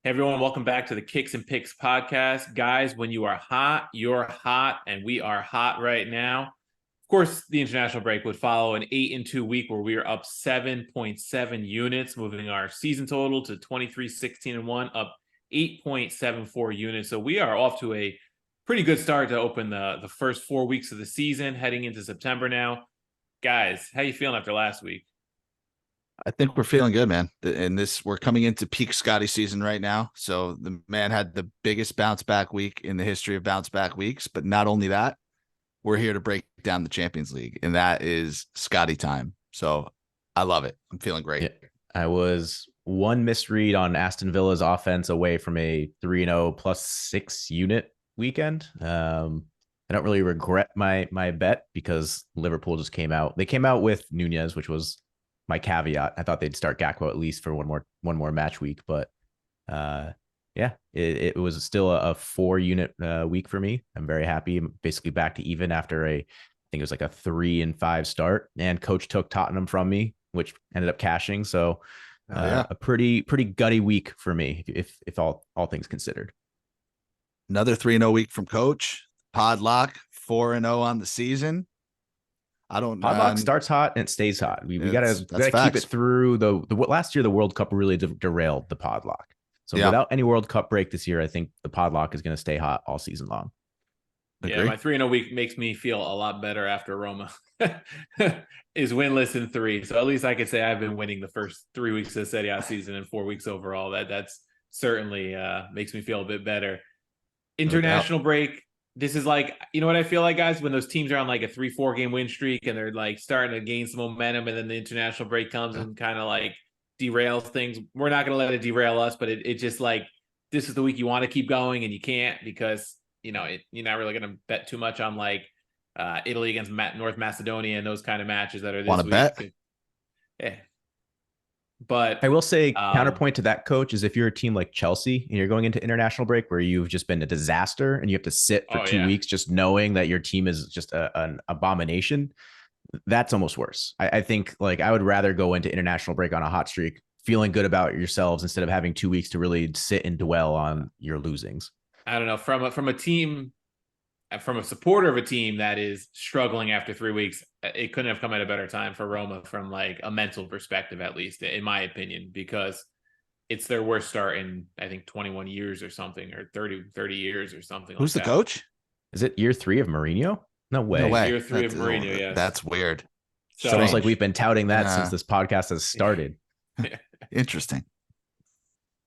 Hey everyone, welcome back to the Kicks and Picks podcast. Guys, when you are hot, you're hot, and we are hot right now. Of course, the international break would follow an 8-2 week where we are up 7.7 units, moving our season total to 23-16-1, up 8.74 units. So we are off to a pretty good start to open the first 4 weeks of the season, heading into September now. Guys, how you feeling after last week? I think we're feeling good, man. And we're coming into peak Scotty season right now. So the man had the biggest bounce back week in the history of bounce back weeks. But not only that, we're here to break down the Champions League, and that is Scotty time. So I love it. I'm feeling great. Yeah, I was one misread on Aston Villa's offense away from a 3-0 plus 6 unit weekend. I don't really regret my bet because Liverpool just came out. They came out with Nunez, which was my caveat. I thought they'd start Gakpo at least for one more match week, but it was still a 4-unit week for me. I'm very happy. I'm basically back to even after I think it was like a 3-5 start, and coach took Tottenham from me, which ended up cashing. So a pretty gutty week for me, if all things considered. Another 3-0 week from coach. Podlock 4-0 on the season. I don't know. Podlock starts hot and it stays hot. We gotta keep it through the last year. The World Cup really derailed the Podlock. So without any World Cup break this year, I think the Podlock is going to stay hot all season long. Yeah, my 3-0 week makes me feel a lot better after Roma is winless in 3. So at least I could say I've been winning the first 3 weeks of the Serie A season and 4 weeks overall. That's certainly makes me feel a bit better. International break. This is like, you know what I feel like, guys, when those teams are on like a 3-4 game win streak and they're like starting to gain some momentum, and then the international break comes and kind of like derails things. We're not going to let it derail us, but it just like, this is the week you want to keep going and you can't because, you're not really going to bet too much on like Italy against North Macedonia and those kind of matches that are this week. Bet? Yeah. But I will say, counterpoint to that, coach, is if you're a team like Chelsea and you're going into international break where you've just been a disaster and you have to sit for 2 weeks just knowing that your team is just an abomination, that's almost worse. I think like I would rather go into international break on a hot streak feeling good about yourselves instead of having 2 weeks to really sit and dwell on your losings. I don't know, from a team, from a supporter of a team that is struggling after 3 weeks, it couldn't have come at a better time for Roma from like a mental perspective, at least in my opinion, because it's their worst start in, I think, 21 years or something, or 30 years or something. Who's the coach? Is it year 3 of Mourinho? No way. No way. Year 3 of Mourinho, yes. That's weird. So, it's almost like we've been touting that since this podcast has started. Interesting.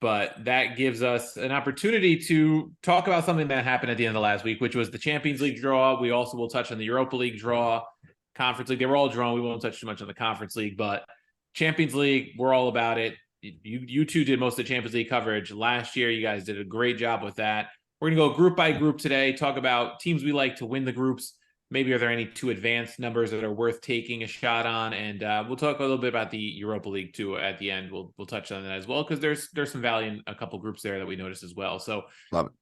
But that gives us an opportunity to talk about something that happened at the end of the last week, which was the Champions League draw. We also will touch on the Europa League draw, Conference League. They were all drawn. We won't touch too much on the Conference League, but Champions League, we're all about it. You two did most of the Champions League coverage last year. You guys did a great job with that. We're going to go group by group today, talk about teams we like to win the groups. Maybe are there any 2 advanced numbers that are worth taking a shot on? And we'll talk a little bit about the Europa League too at the end. We'll touch on that as well, because there's some value in a couple groups there that we noticed as well. So love it.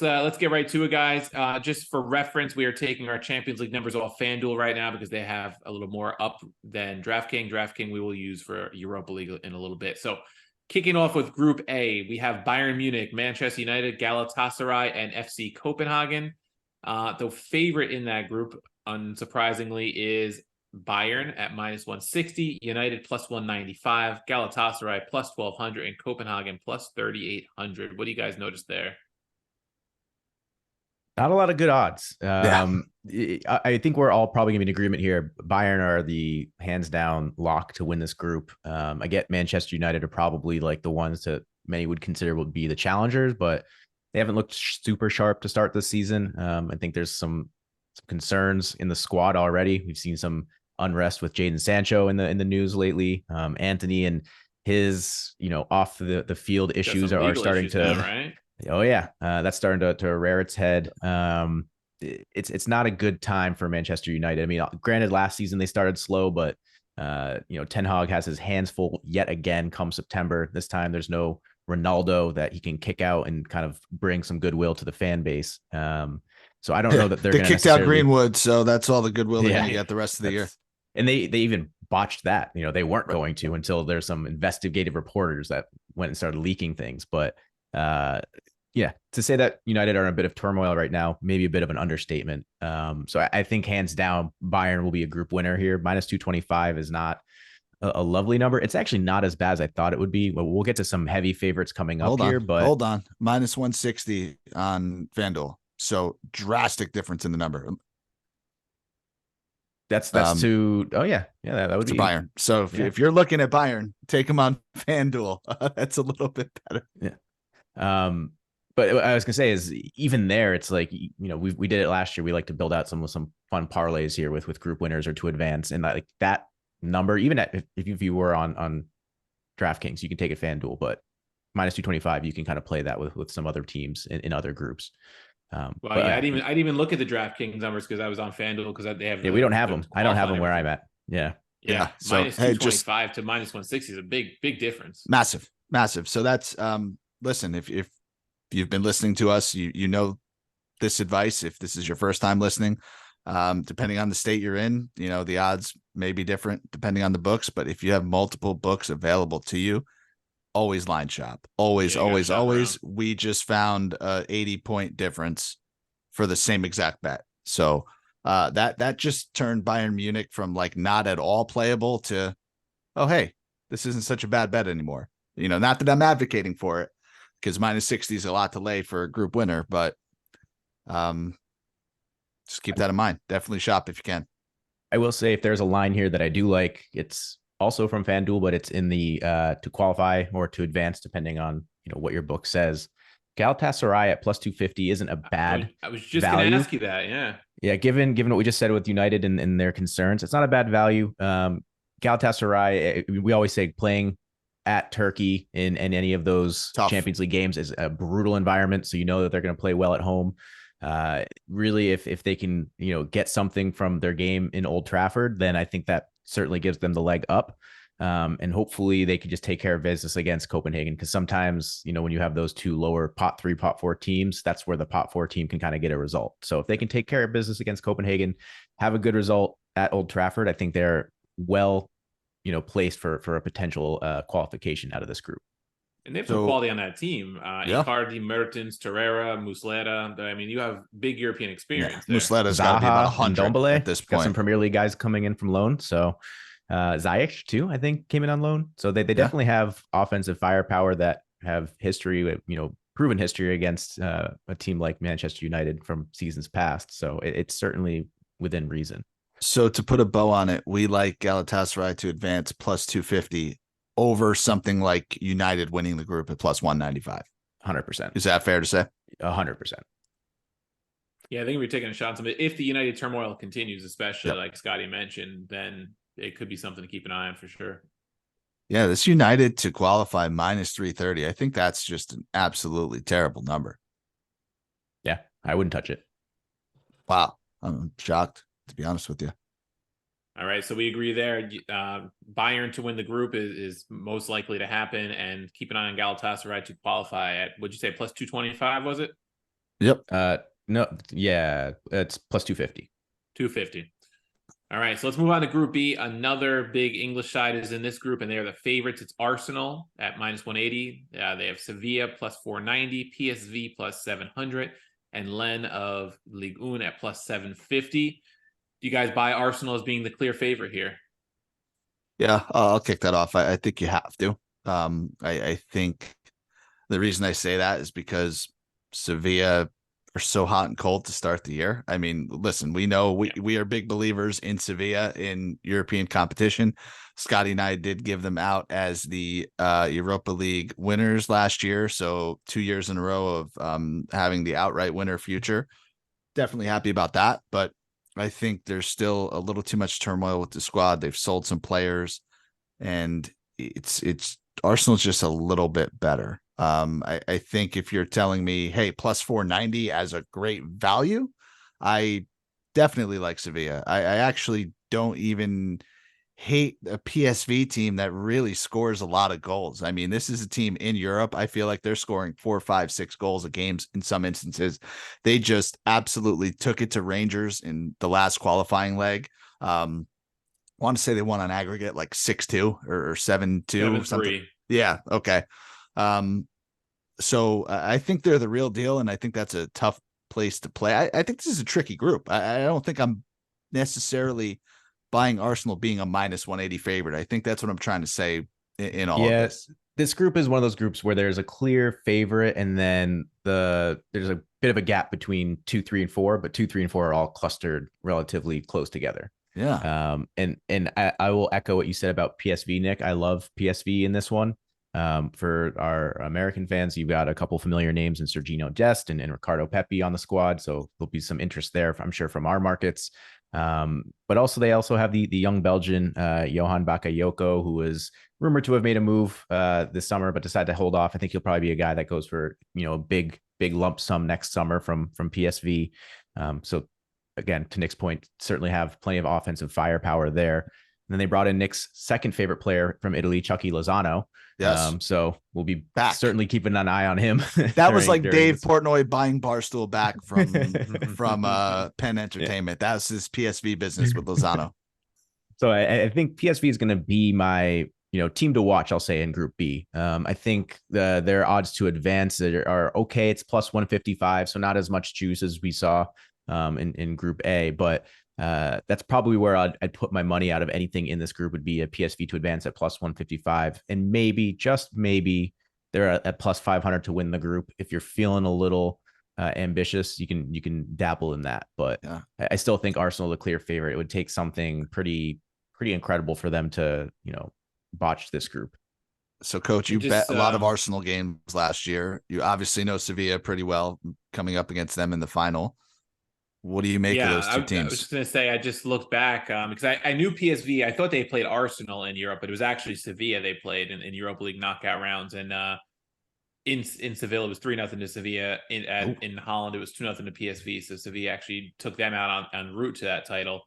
Let's get right to it, guys. Just for reference, we are taking our Champions League numbers off FanDuel right now because they have a little more up than DraftKings. DraftKings we will use for Europa League in a little bit. So kicking off with Group A, we have Bayern Munich, Manchester United, Galatasaray, and FC Copenhagen. The favorite in that group, unsurprisingly, is Bayern at -160, United +195, Galatasaray +1200, and Copenhagen +3800. What do you guys notice there? Not a lot of good odds. I think we're all probably going to be in agreement here. Bayern are the hands down lock to win this group. I get Manchester United are probably like the ones that many would consider would be the challengers, but they haven't looked super sharp to start this season. I think there's some concerns in the squad already. We've seen some unrest with Jadon Sancho in the news lately. Anthony and his off the field issues are starting to. Now, right? Oh yeah, that's starting to rear its head. It's not a good time for Manchester United. I mean, granted, last season they started slow, but Ten Hag has his hands full yet again come September. This time there's no Ronaldo that he can kick out and kind of bring some goodwill to the fan base. So I don't know that they're kicked out Greenwood, so that's all the goodwill they're going to get the rest of the year. and they even botched that. They weren't going to until there's some investigative reporters that went and started leaking things. But yeah, to say that United are in a bit of turmoil right now, maybe a bit of an understatement. So I think hands down, Bayern will be a group winner here. Minus 225 is not a lovely number. It's actually not as bad as I thought it would be. But we'll get to some heavy favorites coming up here. But hold on, minus 160 on FanDuel. So drastic difference in the number. That's to that would to be Bayern. So if you're looking at Bayern, take them on FanDuel. That's a little bit better. Yeah. But what I was gonna say is even there, it's like, we did it last year. We like to build out some fun parlays here with group winners or to advance, and like that number, even if you were on DraftKings, you can take a FanDuel, but minus 225, you can kind of play that with some other teams in other groups. I didn't even look at the DraftKings numbers because I was on FanDuel because they have. We don't have them. I don't have them where I'm at. Yeah. So minus 225 to minus 160 is a big difference. Massive. So that's listen, if you've been listening to us, you know this advice. If this is your first time listening, depending on the state you're in, the odds may be different depending on the books. But if you have multiple books available to you, always line shop. Always. Around. We just found a 80-point difference for the same exact bet. So that just turned Bayern Munich from like not at all playable to, oh, hey, this isn't such a bad bet anymore. Not that I'm advocating for it, because minus 60 is a lot to lay for a group winner, but just keep that in mind. Definitely shop if you can. I will say, if there's a line here that I do like, it's also from FanDuel, but it's in the to qualify or to advance, depending on what your book says. Galatasaray at plus 250 isn't a bad. I was just going to ask you that. Yeah. Given what we just said with United and their concerns, it's not a bad value. Galatasaray, we always say playing at Turkey in any of those Champions League games is a brutal environment. So that they're going to play well at home. Really, if they can, get something from their game in Old Trafford, then I think that certainly gives them the leg up. And hopefully they can just take care of business against Copenhagen. Because sometimes, when you have those two lower pot 3, pot 4 teams, that's where the pot 4 team can kind of get a result. So if they can take care of business against Copenhagen, have a good result at Old Trafford, I think they're well, placed for a potential qualification out of this group. And they have some quality on that team. Icardi, Mertens, Torreira, Muslera. I mean, you have big European experience. Yeah. Muslera's got to be about 100 Ndombele, at this point. Got some Premier League guys coming in from loan. So Ziyech too, I think, came in on loan. So they definitely have offensive firepower that have history, proven history against a team like Manchester United from seasons past. So it's certainly within reason. So to put a bow on it, we like Galatasaray to advance plus 250 over something like United winning the group at plus 195. 100%. Is that fair to say? 100%. Yeah, I think we're taking a shot on something. If the United turmoil continues, especially like Scotty mentioned, then it could be something to keep an eye on for sure. Yeah, this United to qualify minus 330. I think that's just an absolutely terrible number. Yeah, I wouldn't touch it. Wow. I'm shocked, to be honest with you. All right, so we agree there. Bayern to win the group is most likely to happen, and keep an eye on Galatasaray to qualify at, what'd you say, plus 225, was it? Yep. No, yeah, it's plus 250. 250. All right, so let's move on to Group B. Another big English side is in this group, and they are the favorites. It's Arsenal at minus 180. They have Sevilla plus 490, PSV plus 700, and Len of Ligue 1 at plus 750. Do you guys buy Arsenal as being the clear favorite here? Yeah, I'll kick that off. I think you have to. I think the reason I say that is because Sevilla are so hot and cold to start the year. I mean, listen, we know we are big believers in Sevilla in European competition. Scotty and I did give them out as the Europa League winners last year. So 2 years in a row of having the outright winner future. Definitely happy about that. But I think there's still a little too much turmoil with the squad. They've sold some players, and it's Arsenal's just a little bit better. I think if you're telling me, hey, plus 490 as a great value, I definitely like Sevilla. I actually don't even hate a PSV team that really scores a lot of goals. I mean, this is a team in Europe. I feel like they're scoring 4, 5, 6 goals a game in some instances. They just absolutely took it to Rangers in the last qualifying leg. want to say they won on aggregate like 6-2 or 7-2 or something. 7-3. Yeah. Okay. So I think they're the real deal, and I think that's a tough place to play. I think this is a tricky group. I don't think I'm necessarily buying Arsenal being a -180 favorite. I think that's what I'm trying to say in all of this. This group is one of those groups where there's a clear favorite, and then there's a bit of a gap between 2, 3, and 4, but 2, 3, and 4 are all clustered relatively close together. Yeah. And I will echo what you said about PSV, Nick. I love PSV in this one. For our American fans, you've got a couple familiar names in Serginho Dest and Ricardo Pepi on the squad, so there'll be some interest there, I'm sure, from our markets. But also they also have the young Belgian Johan Bakayoko, who was rumored to have made a move this summer, but decided to hold off. I think he'll probably be a guy that goes for a big lump sum next summer from PSV. So again, to Nick's point, certainly have plenty of offensive firepower there. And then they brought in Nick's second favorite player from Italy, Chucky Lozano. Yes. So we'll be back. Certainly keeping an eye on him. That was like Dave Portnoy buying Barstool back from Penn Entertainment. That was his PSV business with Lozano. So I think PSV is going to be my team to watch, I'll say, in Group B. I think their odds to advance are okay. It's +155, so not as much juice as we saw in Group A, but that's probably where I'd put my money out of anything in this group, would be a PSV to advance at +155, and maybe, just maybe, they're at +500 to win the group. If you're feeling a little ambitious, you can dabble in that, but yeah. I still think Arsenal the clear favorite. It would take something pretty incredible for them to botch this group. So, Coach, you bet a lot of Arsenal games last year. You obviously know Sevilla pretty well, coming up against them in the final. What do you make of those two teams? I was just going to say, I just looked back because I knew PSV. I thought they played Arsenal in Europe, but it was actually Sevilla they played in Europa League knockout rounds. And in Seville, it was 3-0 to Sevilla. In Holland, it was 2-0 to PSV. So Sevilla actually took them out en route to that title.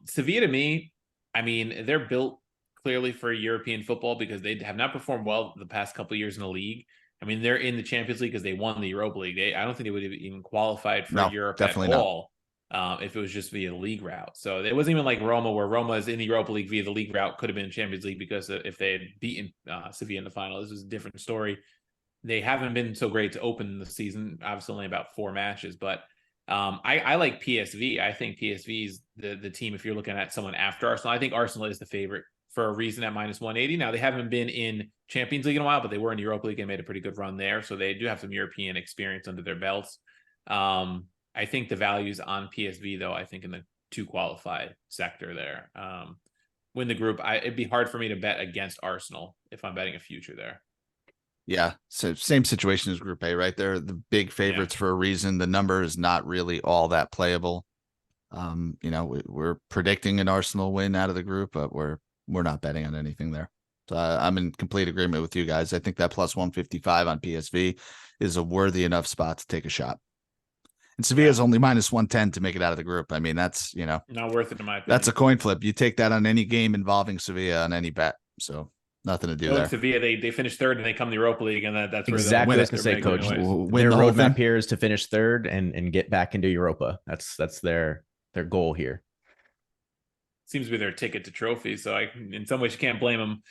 Sevilla, to me, I mean, they're built clearly for European football because they have not performed well the past couple of years in the league. I mean, they're in the Champions League because they won the Europa League. I don't think they would have even qualified for Europe at all if it was just via the league route. So it wasn't even like Roma, where Roma is in the Europa League via the league route, could have been Champions League because if they had beaten Sevilla in the final. This was a different story. They haven't been so great to open the season, obviously only about 4 matches, but I like PSV. I think PSV is the team if you're looking at someone after Arsenal. I think Arsenal is the favorite for a reason at -180. Now, they haven't been in Champions League in a while, but they were in Europa League and made a pretty good run there. So they do have some European experience under their belts. I think the value's on PSV, though, I think in the 2 qualified sector there. Win the group. It'd be hard for me to bet against Arsenal if I'm betting a future there. Yeah. So same situation as Group A, right? They're the big favorites for a reason. The number is not really all that playable. We're predicting an Arsenal win out of the group, but we're not betting on anything there. So I'm in complete agreement with you guys. I think that +155 on PSV is a worthy enough spot to take a shot. And Sevilla is only -110 to make it out of the group. I mean, that's, not worth it in my opinion. That's a coin flip. You take that on any game involving Sevilla on any bet. So nothing to do there. Sevilla, they finished third and they come to the Europa League, and that's exactly what I was going to say, Coach. Their roadmap here is to finish third and get back into Europa. That's their goal here. Seems to be their ticket to trophy. So in some ways, you can't blame them.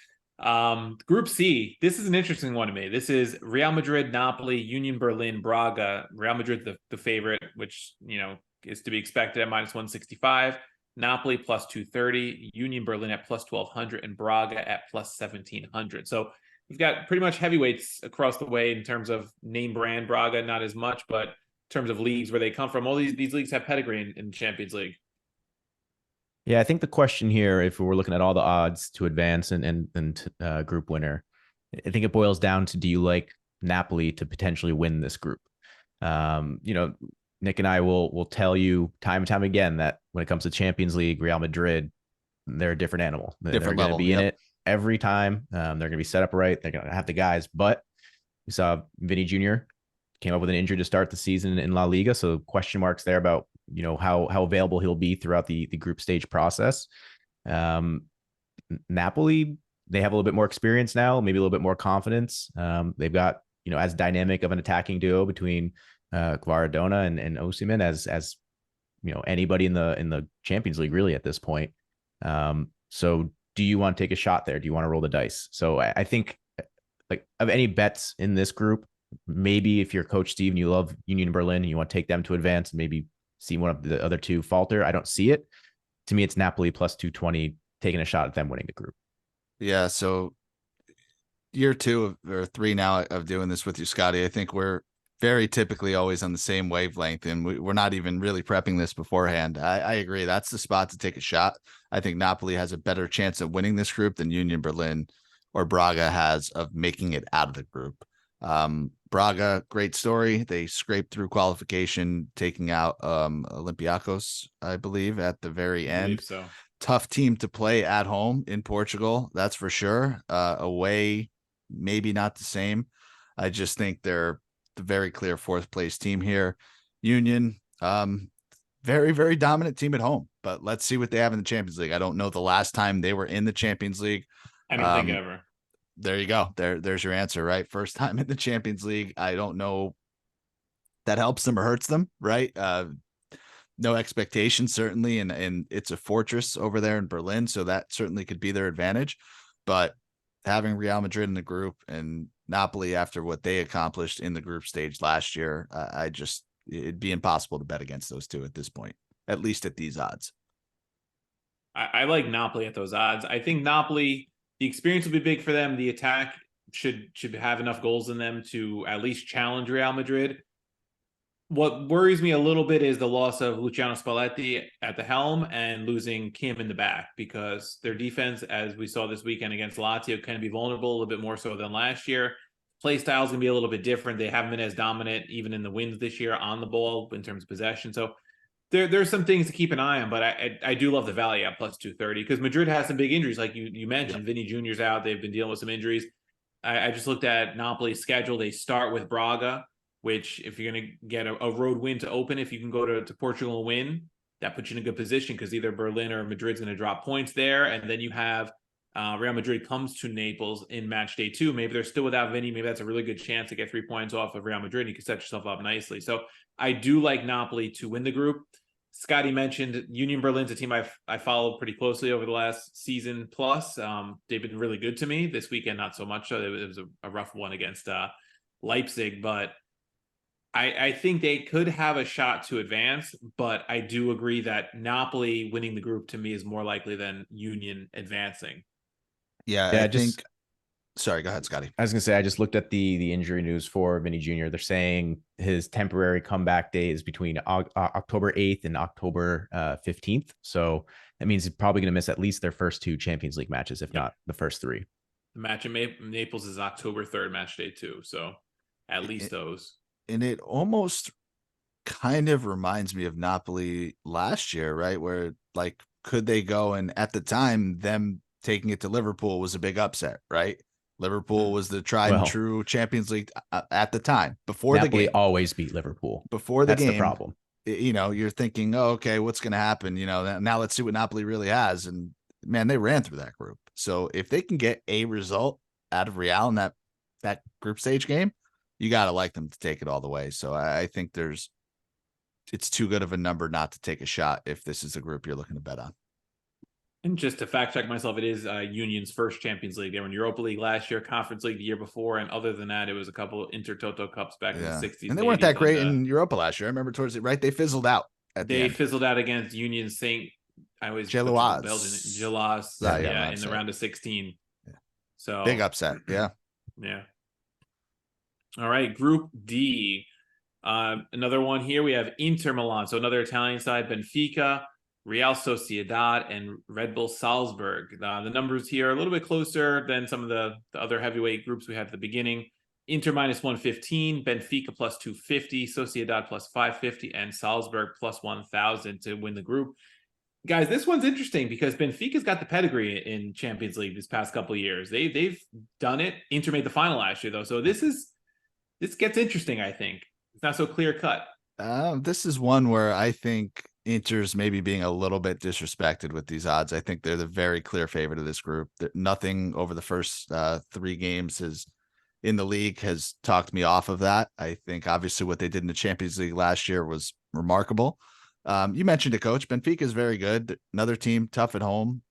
Group C, this is an interesting one to me. This is Real Madrid, Napoli, Union Berlin, Braga. Real Madrid, the favorite, which, is to be expected at -165. Napoli +230, Union Berlin at +1200, and Braga at +1700. So we've got pretty much heavyweights across the way in terms of name brand. Braga, not as much, but in terms of leagues where they come from, all these leagues have pedigree in Champions League. Yeah, I think the question here, if we're looking at all the odds to advance and group winner, I think it boils down to, do you like Napoli to potentially win this group? Nick and I will tell you time and time again that when it comes to Champions League, Real Madrid, they're a different animal. They're going to be in it every time. They're going to be set up right. They're going to have the guys. But we saw Vinny Jr. came up with an injury to start the season in La Liga, so question marks there about how available he'll be throughout the group stage process. Napoli, they have a little bit more experience now, maybe a little bit more confidence. They've got as dynamic of an attacking duo between Kvaradona and Osimhen as anybody in the Champions League really at this point. So do you want to take a shot there? Do you want to roll the dice? So I think like of any bets in this group, maybe if you're Coach Steve and you love Union Berlin and you want to take them to advance and maybe see one of the other two falter, I don't see it. To me, it's Napoli plus 220, taking a shot at them winning the group. Yeah. So year 2 or 3 now of doing this with you, Scotty, I think we're very typically always on the same wavelength, and we're not even really prepping this beforehand. I agree. That's the spot to take a shot. I think Napoli has a better chance of winning this group than Union Berlin or Braga has of making it out of the group. Braga, great story. They scraped through qualification, taking out Olympiacos, I believe, at the very end. So Tough team to play at home in Portugal, that's for sure. Away, maybe not the same. I just think they're the very clear 4th place team here. Union, very, very dominant team at home, but let's see what they have in the Champions League. I don't know the last time they were in the Champions League. I don't think ever. There you go. There's your answer, right? First time in the Champions League. I don't know that helps them or hurts them, right? No expectation, certainly, and it's a fortress over there in Berlin, so that certainly could be their advantage. But having Real Madrid in the group and Napoli after what they accomplished in the group stage last year, it'd be impossible to bet against those two at this point, at least at these odds. I like Napoli at those odds. I think Napoli, the experience will be big for them. The attack should have enough goals in them to at least challenge Real Madrid. What worries me a little bit is the loss of Luciano Spalletti at the helm and losing Kim in the back, because their defense, as we saw this weekend against Lazio, can be vulnerable a little bit more so than last year. Play style is going to be a little bit different. They haven't been as dominant even in the wins this year on the ball in terms of possession. So there's some things to keep an eye on, but I do love the value at plus 230 because Madrid has some big injuries. Like you mentioned, Vinny Jr.'s out. They've been dealing with some injuries. I just looked at Napoli's schedule. They start with Braga, which if you're going to get a road win to open, if you can go to Portugal and win, that puts you in a good position because either Berlin or Madrid's going to drop points there. And then you have Real Madrid comes to Naples in match day 2. Maybe they're still without Vinny. Maybe that's a really good chance to get 3 points off of Real Madrid. You can set yourself up nicely. So I do like Napoli to win the group. Scotty mentioned Union Berlin's a team I followed pretty closely over the last season plus. They've been really good to me. This weekend, not so much. So it was a rough one against Leipzig, but I think they could have a shot to advance, but I do agree that Napoli winning the group to me is more likely than Union advancing. Yeah, I think. Sorry, go ahead, Scotty. I was gonna say I just looked at the injury news for Vinny Jr. They're saying his temporary comeback day is between October 8th and October 15th. So that means he's probably gonna miss at least their first 2 Champions League matches, if not the first 3. The match in Naples is October 3rd, match day 2. So at least those. And it almost kind of reminds me of Napoli last year, right? Where like, could they go? And at the time, them taking it to Liverpool was a big upset, right? Liverpool was the tried and true Champions League at the time. Before Napoli the game, always beat Liverpool. Before the game, the problem. You're thinking, oh, okay, what's going to happen? Now let's see what Napoli really has. And man, they ran through that group. So if they can get a result out of Real in that group stage game, you got to like them to take it all the way. So I think it's too good of a number not to take a shot if this is a group you're looking to bet on. And just to fact check myself, it is Union's first Champions League. They were in Europa League last year, Conference League the year before, and other than that, it was a couple Intertoto Cups back in the 60s. And they weren't that great in Europa last year. I remember towards it, right? They fizzled out. They fizzled out against Union Saint. I always Geloise. Geloise, in the round of 16. Yeah. So big upset, yeah. All right, Group D. Another one here. We have Inter Milan, so another Italian side, Benfica, Real Sociedad, and Red Bull Salzburg. The numbers here are a little bit closer than some of the other heavyweight groups we had at the beginning. Inter minus 115, Benfica plus 250, Sociedad plus 550, and Salzburg plus 1,000 to win the group. Guys, this one's interesting because Benfica's got the pedigree in Champions League this past couple of years. They've done it. Inter made the final last year, though. So this gets interesting, I think. It's not so clear cut. This is one where I think Inter's maybe being a little bit disrespected with these odds. I think they're the very clear favorite of this group. Nothing over the first 3 games in the league has talked me off of that. I think obviously what they did in the Champions League last year was remarkable. You mentioned it, Coach. Benfica is very good. Another team, tough at home.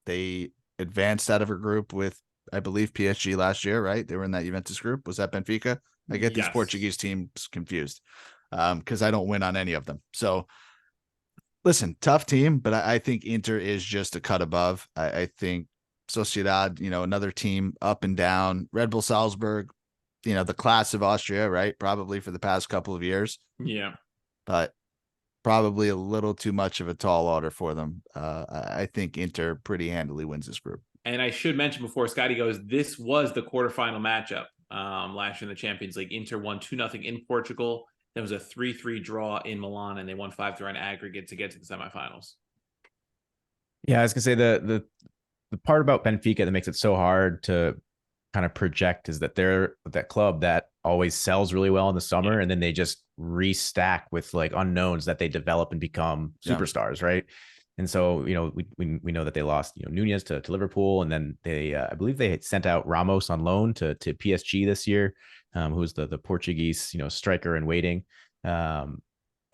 They advanced out of a group with, I believe, PSG last year, right? They were in that Juventus group. Was that Benfica? I get these Portuguese teams confused because I don't win on any of them. So listen, tough team, but I think Inter is just a cut above. I think Sociedad, another team up and down. Red Bull Salzburg, the class of Austria, right? Probably for the past couple of years. Yeah. But probably a little too much of a tall order for them. I think Inter pretty handily wins this group. And I should mention before Scotty goes, this was the quarterfinal matchup last year in the Champions League. Inter won 2-0 in Portugal. There was a 3-3 draw in Milan, and they won 5-3 on aggregate to get to the semifinals. Yeah, I was gonna say the part about Benfica that makes it so hard to kind of project is that they're that club that always sells really well in the summer, and then they just restack with like unknowns that they develop and become superstars, right? And so, we know that they lost, Nunez to Liverpool, and then they, I believe they had sent out Ramos on loan to PSG this year, who's the Portuguese, striker in waiting. And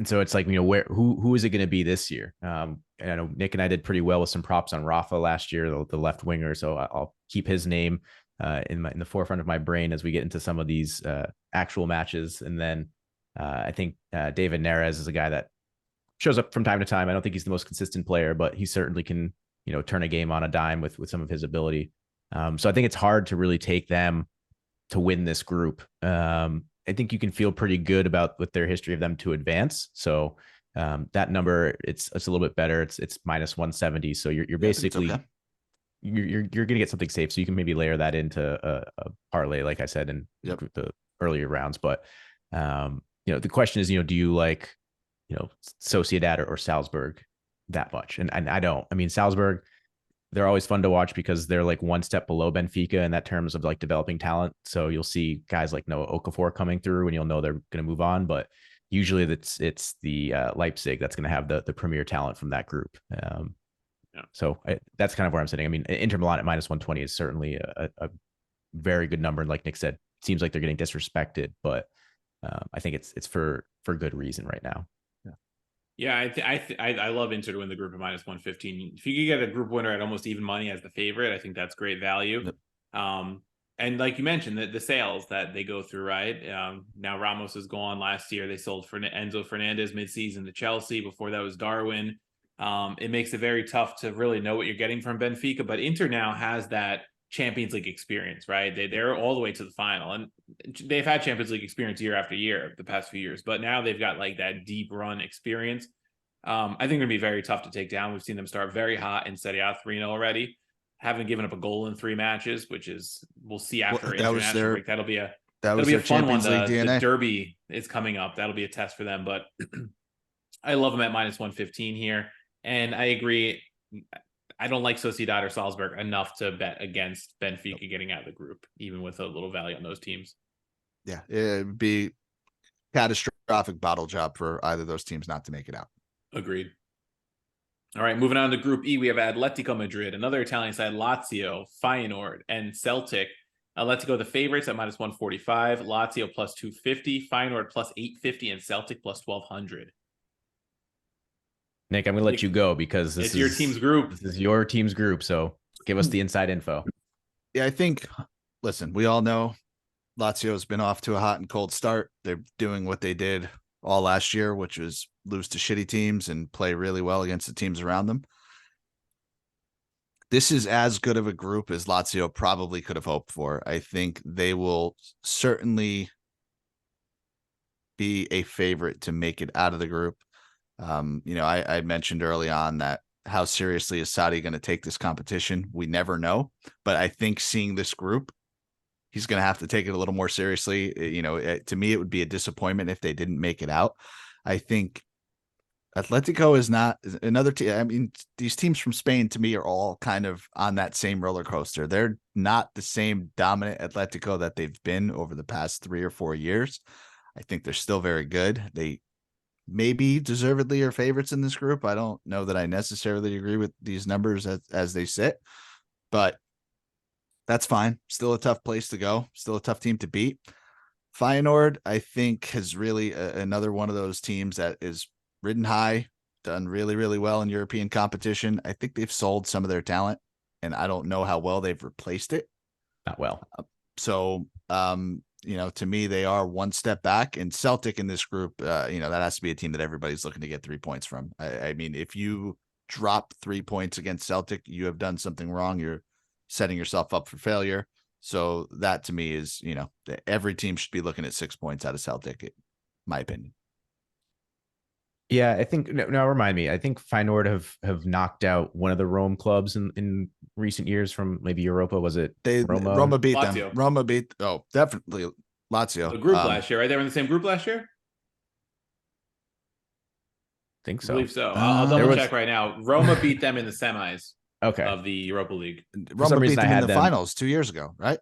so it's like, who is it going to be this year? And I know Nick and I did pretty well with some props on Rafa last year, the left winger. So I'll keep his name in the forefront of my brain as we get into some of these actual matches. And then I think David Neres is a guy that shows up from time to time. I don't think he's the most consistent player, but he certainly can, turn a game on a dime with some of his ability. So I think it's hard to really take them to win this group. I think you can feel pretty good about with their history of them to advance. So that number, it's a little bit better. It's minus 170. So you're basically you're going to get something safe. So you can maybe layer that into a parlay, like I said, in the earlier rounds. But the question is, do you like, Sociedad or Salzburg that much? And I don't. I mean, Salzburg, they're always fun to watch because they're like one step below Benfica in that terms of like developing talent. So you'll see guys like Noah Okafor coming through and you'll know they're going to move on. But usually it's the Leipzig that's going to have the premier talent from that group. So that's kind of where I'm sitting. I mean, Inter Milan at minus 120 is certainly a very good number. And like Nick said, it seems like they're getting disrespected, but I think it's for good reason right now. Yeah, I love Inter to win the group at minus 115. If you could get a group winner at almost even money as the favorite, I think that's great value. Yep. And like you mentioned, the sales that they go through, right? Now Ramos is gone. Last year they sold for Enzo Fernandez midseason to Chelsea. Before that was Darwin. It makes it very tough to really know what you're getting from Benfica, but Inter now has that Champions League experience, right? They're all the way to the final, and they've had Champions League experience year after year the past few years, but now they've got like that deep run experience. I think it'll be very tough to take down. We've seen them start very hot in Serie A 3-0 already, haven't given up a goal in 3 matches, which is we'll see after international break. That'll be a fun one. The Derby is coming up. That'll be a test for them, but I love them at minus 115 here, and I agree. I don't like Sociedad or Salzburg enough to bet against Benfica getting out of the group, even with a little value on those teams. Yeah, it would be catastrophic bottle job for either of those teams not to make it out. Agreed. All right, moving on to Group E, we have Atletico Madrid, another Italian side, Lazio, Feyenoord, and Celtic. Atletico, the favorites at minus 145, Lazio plus 250, Feyenoord plus 850, and Celtic plus 1200. Nick, I'm going to let you go because this is your team's group. This is your team's group. So give us the inside info. Yeah, I think, listen, we all know Lazio has been off to a hot and cold start. They're doing what they did all last year, which was lose to shitty teams and play really well against the teams around them. This is as good of a group as Lazio probably could have hoped for. I think they will certainly be a favorite to make it out of the group. I mentioned early on that how seriously is Saudi going to take this competition? We never know, but I think seeing this group, he's going to have to take it a little more seriously. To me, it would be a disappointment if they didn't make it out. I think Atletico is not another team. I mean, these teams from Spain to me are all kind of on that same roller coaster. They're not the same dominant Atletico that they've been over the past 3 or 4 years. I think they're still very good. They maybe deservedly are favorites in this group. I don't know that I necessarily agree with these numbers as they sit, but that's fine. Still a tough place to go. Still a tough team to beat. Feyenoord, I think, has really another one of those teams that is ridden high, done really, really well in European competition. I think they've sold some of their talent and I don't know how well they've replaced it. Not well. So, to me, they are one step back. And Celtic in this group, that has to be a team that everybody's looking to get 3 points from. I mean, if you drop 3 points against Celtic, you have done something wrong. You're setting yourself up for failure. So that to me is, every team should be looking at 6 points out of Celtic, in my opinion. Yeah, I think now remind me. I think Feyenoord have knocked out one of the Rome clubs in recent years from maybe Europa. Was it Roma beat Lazio. them? Roma beat definitely Lazio. The group last year, right? They were in the same group last year. Think so. I believe so. I'll double check right now. Roma beat them in the semis. Okay. Of the Europa League. Roma beat them in the finals 2 years ago, right?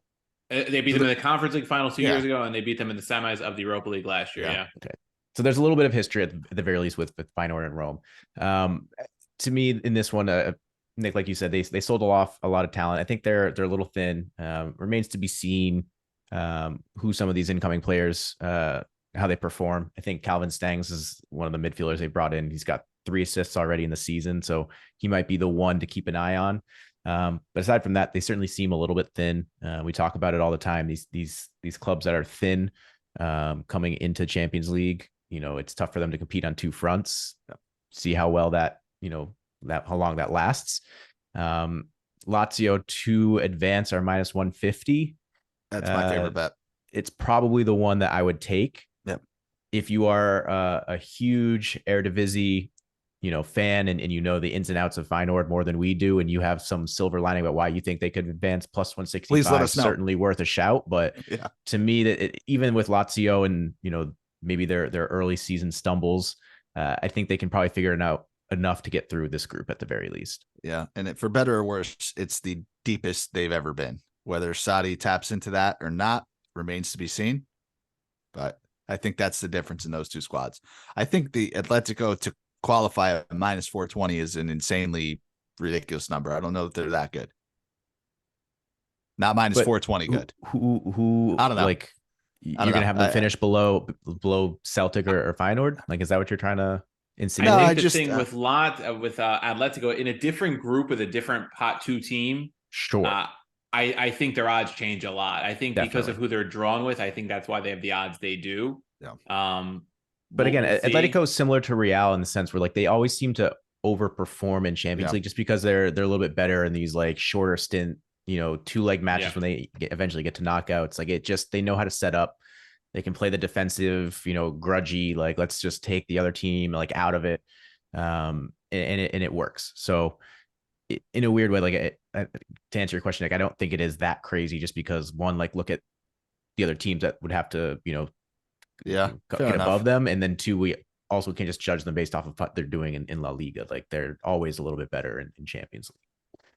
They beat them in the Conference League finals 2 years ago, and they beat them in the semis of the Europa League last year. Yeah. Okay. So there's a little bit of history at the very least with Feyenoord and Rome. To me, in this one, Nick, like you said, they sold off a lot of talent. I think they're a little thin. Remains to be seen who some of these incoming players, how they perform. I think Calvin Stangs is one of the midfielders they brought in. He's got 3 assists already in the season, so he might be the one to keep an eye on. But aside from that, they certainly seem a little bit thin. We talk about it all the time. These clubs that are thin coming into Champions League, it's tough for them to compete on 2 fronts. See how well that how long that lasts. Lazio to advance are minus 150. That's my favorite bet. It's probably the one that I would take. Yep. If you are a huge Eredivisie fan and the ins and outs of Feyenoord more than we do, and you have some silver lining about why you think they could advance plus 165, please let us know. Certainly worth a shout. But to me, that even with Lazio and maybe their early season stumbles, I think they can probably figure it out enough to get through this group at the very least. Yeah, and for better or worse, it's the deepest they've ever been. Whether Saudi taps into that or not remains to be seen. But I think that's the difference in those two squads. I think the Atletico to qualify at minus 420 is an insanely ridiculous number. I don't know if they're that good. Not minus 420 good. Who I don't know. Like you're gonna have them finish below Celtic or Feyenoord? Like, is that what you're trying to insinuate? I think the thing with Atletico in a different group with a different pot 2 team. Sure. I think their odds change a lot. I think Definitely. because of who they're drawn with, I think that's why they have the odds they do. Yeah. But again, Atletico is similar to Real in the sense where like they always seem to overperform in Champions League just because they're a little bit better in these like shorter stint, 2-leg matches when they eventually get to knockouts. Like they know how to set up. They can play the defensive, grudgy, like let's just take the other team like out of it. And it works. So in a weird way, like to answer your question, like I don't think it is that crazy just because one, like look at the other teams that would have to, get above them. And then 2, we also can't just judge them based off of what they're doing in La Liga. Like they're always a little bit better in Champions League.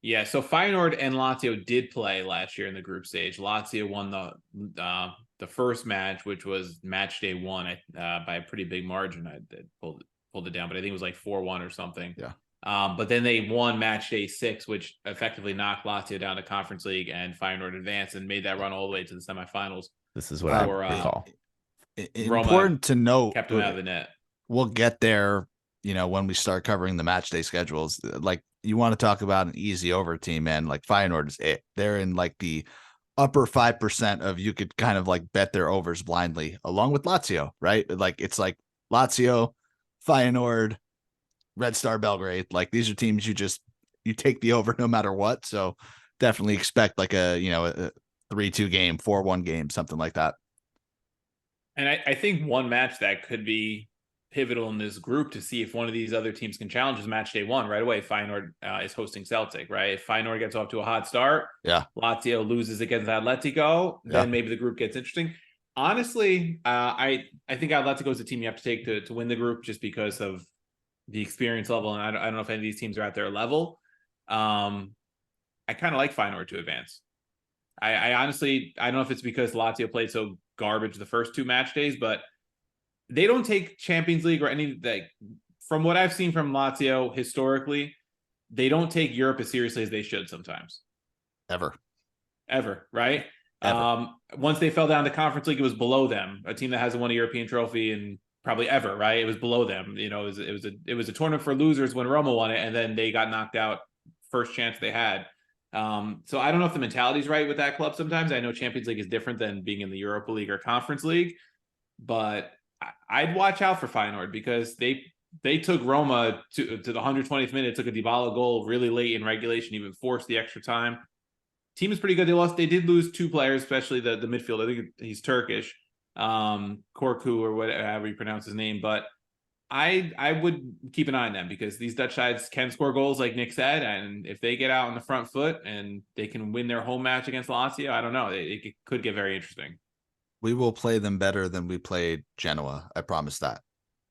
Yeah. So Feyenoord and Lazio did play last year in the group stage. Lazio won the first match, which was match day 1 by a pretty big margin. I pulled it down, but I think it was like 4-1 or something. Yeah. But then they won match day 6, which effectively knocked Lazio down to Conference League, and Feyenoord advanced and made that run all the way to the semifinals. This is what I recall. Important to note, kept them out of the net. We'll get there, when we start covering the match day schedules. Like you want to talk about an easy over team, man. Like Feyenoord is it. They're in like the upper 5% of you could kind of like bet their overs blindly, along with Lazio, right? Like it's like Lazio, Feyenoord, Red Star Belgrade. Like these are teams you take the over no matter what. So definitely expect like a 3-2 game, 4-1 game, something like that. And I think one match that could be pivotal in this group to see if one of these other teams can challenge is match day 1 right away. Feyenoord is hosting Celtic, right? If Feyenoord gets off to a hot start, Lazio loses against Atletico, then maybe the group gets interesting. Honestly, I think Atletico is a team you have to take to win the group just because of the experience level. And I don't know if any of these teams are at their level. I kind of like Feyenoord to advance. I honestly, I don't know if it's because Lazio played so garbage the first 2 match days, but they don't take Champions League or any, like, from what I've seen from Lazio historically, they don't take Europe as seriously as they should sometimes. Ever, right? Ever. Once they fell down to Conference League, it was below them. A team that hasn't won a European trophy in probably ever, right? It was below them. It was a tournament for losers when Roma won it, and then they got knocked out first chance they had. So I don't know if the mentality is right with that club sometimes. I know Champions League is different than being in the Europa League or Conference League, but I'd watch out for Feyenoord because they took Roma to the 120th minute, took a Dybala goal really late in regulation, even forced the extra time. Team is pretty good. They did lose 2 players, especially the midfield. I think he's Turkish, Korku or whatever you pronounce his name. But I would keep an eye on them because these Dutch sides can score goals, like Nick said, and if they get out on the front foot and they can win their home match against Lazio, I don't know, it could get very interesting. We will play them better than we played Genoa. I promise that.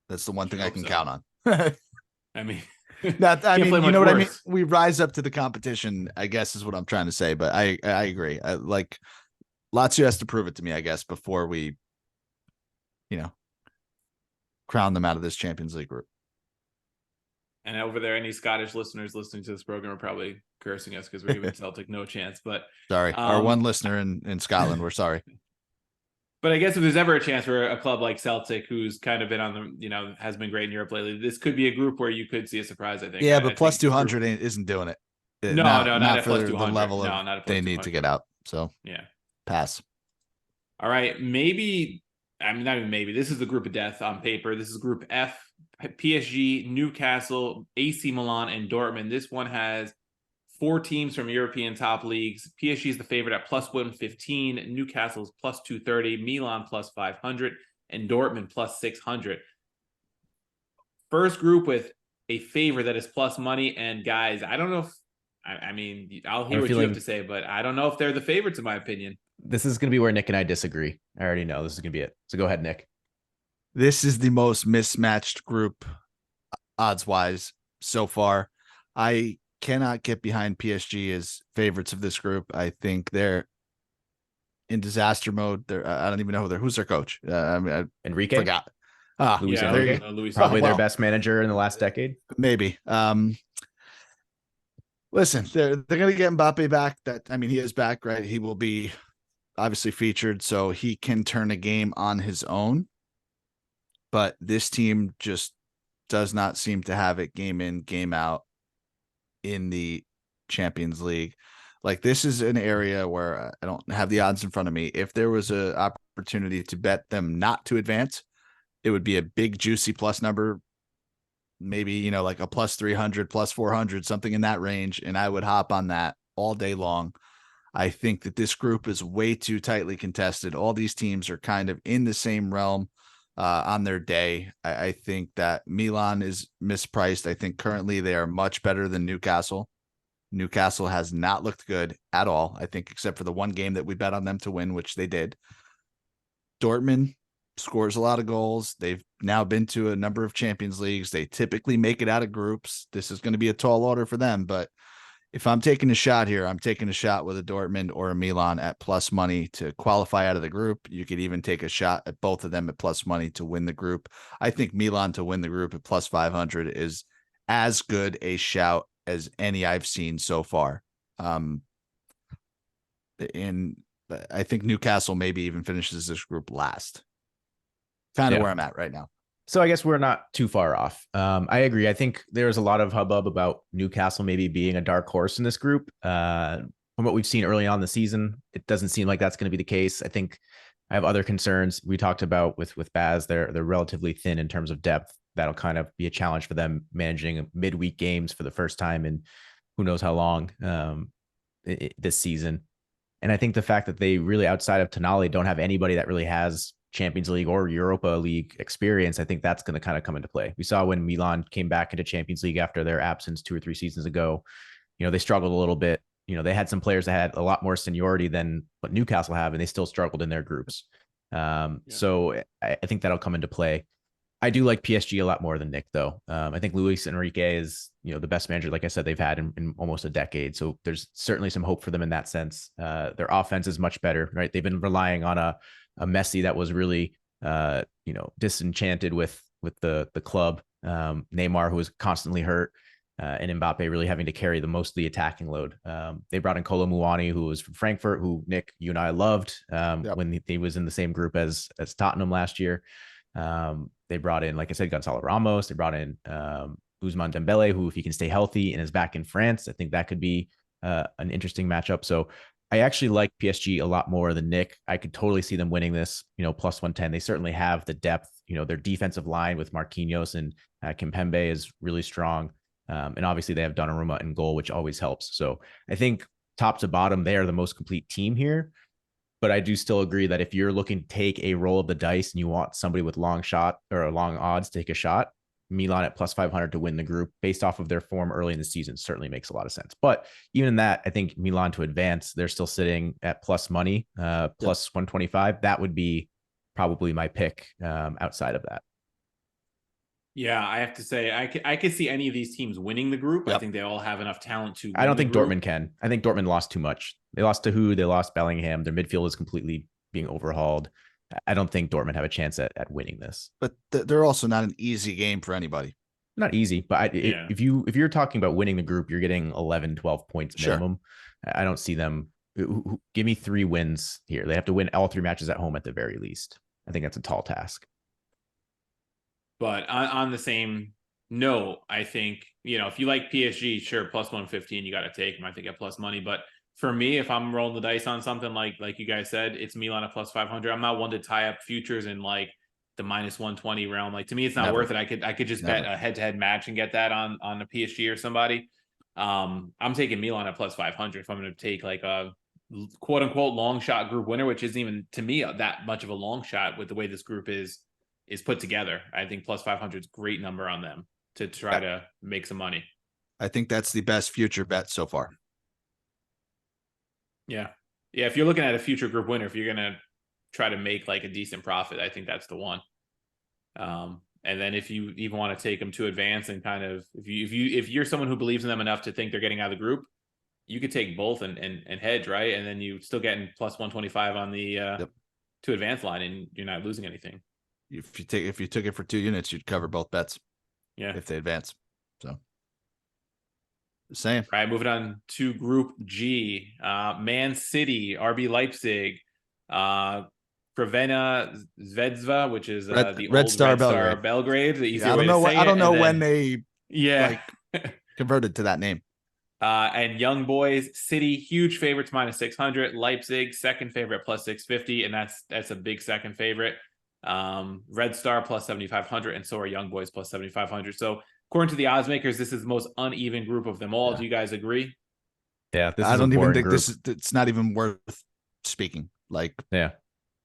That's the one thing I can count on. I mean, you know what I mean? We rise up to the competition, I guess is what I'm trying to say. But I agree. Like Lazio has to prove it to me, I guess, before we, crown them out of this Champions League group. And over there, any Scottish listeners listening to this program are probably cursing us because we're giving Celtic no chance. But sorry, our one listener in Scotland, we're sorry. But I guess if there's ever a chance for a club like Celtic, who's kind of been on the, has been great in Europe lately, this could be a group where you could see a surprise, I think. Yeah, but plus 200 isn't doing it. Not at for plus 200. The level not at plus they 200. need to get out. So yeah, pass. All right, maybe. I mean, not even maybe. This is the group of death on paper. This is Group F: PSG, Newcastle, AC Milan, and Dortmund. This one has 4 teams from European top leagues. PSG is the favorite at plus 115. Newcastle's plus 230. Milan plus 500. And Dortmund plus 600. First group with a favorite that is plus money. And guys, I don't know if, I mean, I'll hear what you have to say, but I don't know if they're the favorites in my opinion. This is going to be where Nick and I disagree. I already know this is going to be it. So go ahead, Nick. This is the most mismatched group odds-wise so far. I cannot get behind PSG as favorites of this group. I think they're in disaster mode. I don't even know who's their coach. Enrique. Forgot. Luis Enrique. Probably their best manager in the last decade. Maybe. Listen, they're going to get Mbappe back. He is back, right? He will be obviously featured, so he can turn a game on his own. But this team just does not seem to have it game in, game out in the Champions League. Like, this is an area where I don't have the odds in front of me. If there was an opportunity to bet them not to advance, it would be a big, juicy plus number. Maybe, like a plus 300, plus 400, something in that range. And I would hop on that all day long. I think that this group is way too tightly contested. All these teams are kind of in the same realm on their day. I think that Milan is mispriced. I think currently they are much better than Newcastle. Newcastle has not looked good at all, I think, except for the one game that we bet on them to win, which they did. Dortmund scores a lot of goals. They've now been to a number of Champions Leagues. They typically make it out of groups. This is going to be a tall order for them, but if I'm taking a shot here, I'm taking a shot with a Dortmund or a Milan at plus money to qualify out of the group. You could even take a shot at both of them at plus money to win the group. I think Milan to win the group at plus 500 is as good a shout as any I've seen so far. And I think Newcastle maybe even finishes this group last. Kind of where I'm at right now. So I guess we're not too far off. I agree. I think there's a lot of hubbub about Newcastle maybe being a dark horse in this group. From what we've seen early on in the season, it doesn't seem like that's going to be the case. I think I have other concerns we talked about with Baz. They're relatively thin in terms of depth. That'll kind of be a challenge for them managing midweek games for the first time in who knows how long this season. And I think the fact that they really, outside of Tonali, don't have anybody that really has Champions League or Europa League experience, I think that's going to kind of come into play. We saw when Milan came back into Champions League after their absence 2 or 3 seasons ago, they struggled a little bit. They had some players that had a lot more seniority than what Newcastle have, and they still struggled in their groups. So I think that'll come into play. I do like PSG a lot more than Nick, though. I think Luis Enrique is, the best manager, like I said, they've had in almost a decade. So there's certainly some hope for them in that sense. Their offense is much better, right? They've been relying on a Messi that was really, disenchanted with the club. Neymar, who was constantly hurt, and Mbappe really having to carry the most of the attacking load. They brought in Kolo Muani, who was from Frankfurt, who Nick, you and I loved when he was in the same group as Tottenham last year. They brought in, like I said, Gonzalo Ramos. They brought in Ousmane Dembele, who, if he can stay healthy and is back in France, I think that could be an interesting matchup. So I actually like PSG a lot more than Nick. I could totally see them winning this, plus 110. They certainly have the depth. Their defensive line with Marquinhos and Kimpembe is really strong. And obviously they have Donnarumma in goal, which always helps. So I think top to bottom, they are the most complete team here. But I do still agree that if you're looking to take a roll of the dice and you want somebody with long shot or long odds to take a shot, Milan at plus 500 to win the group based off of their form early in the season certainly makes a lot of sense. But even in that, I think Milan to advance, they're still sitting at plus money, plus 125. That would be probably my pick outside of that. Yeah, I have to say, I could see any of these teams winning the group. Yep. I think they all have enough talent to win I don't think group. Dortmund can. I think Dortmund lost too much. They lost to who? They lost Bellingham. Their midfield is completely being overhauled. I don't think Dortmund have a chance at winning this. But they're also not an easy game for anybody. Not easy, but if you're talking about winning the group, you're getting 11, 12 points minimum. Sure. I don't see them. Give me 3 wins here. They have to win all 3 matches at home at the very least. I think that's a tall task. But on the same note, I think, if you like PSG, sure, plus 115, you got to take them. I think at plus money. But for me, if I'm rolling the dice on something like you guys said, it's Milan at plus 500. I'm not one to tie up futures in like the minus 120 realm. Like, to me, it's not worth it. I could just bet a head-to-head match and get that on a PSG or somebody. I'm taking Milan at plus 500 if I'm going to take like a quote unquote long shot group winner, which isn't even to me that much of a long shot with the way this group is put together. I think plus 500 is a great number on them to try to make some money. I think that's the best future bet so far. Yeah. If you're looking at a future group winner, if you're going to try to make like a decent profit, I think that's the one. And then if you even want to take them to advance and kind of, if you're someone who believes in them enough to think they're getting out of the group, you could take both and hedge, right? And then you still getting plus 125 on the to advance line, and you're not losing anything. If you took it for 2 units, you'd cover both bets. Yeah. If they advance. So same. All right, moving on to Group G. Man City, RB Leipzig, Crvena Zvezda, which is the Red Star Belgrade. The I don't know when they converted to that name. And Young Boys, City, huge favorites minus 600. Leipzig, second favorite plus 650, and that's a big second favorite. Red Star plus 7,500, and so are Young Boys plus 7,500. So according to the odds makers, this is the most uneven group of them all. Do you guys agree? Yeah, I don't even think it's not even worth speaking. Like,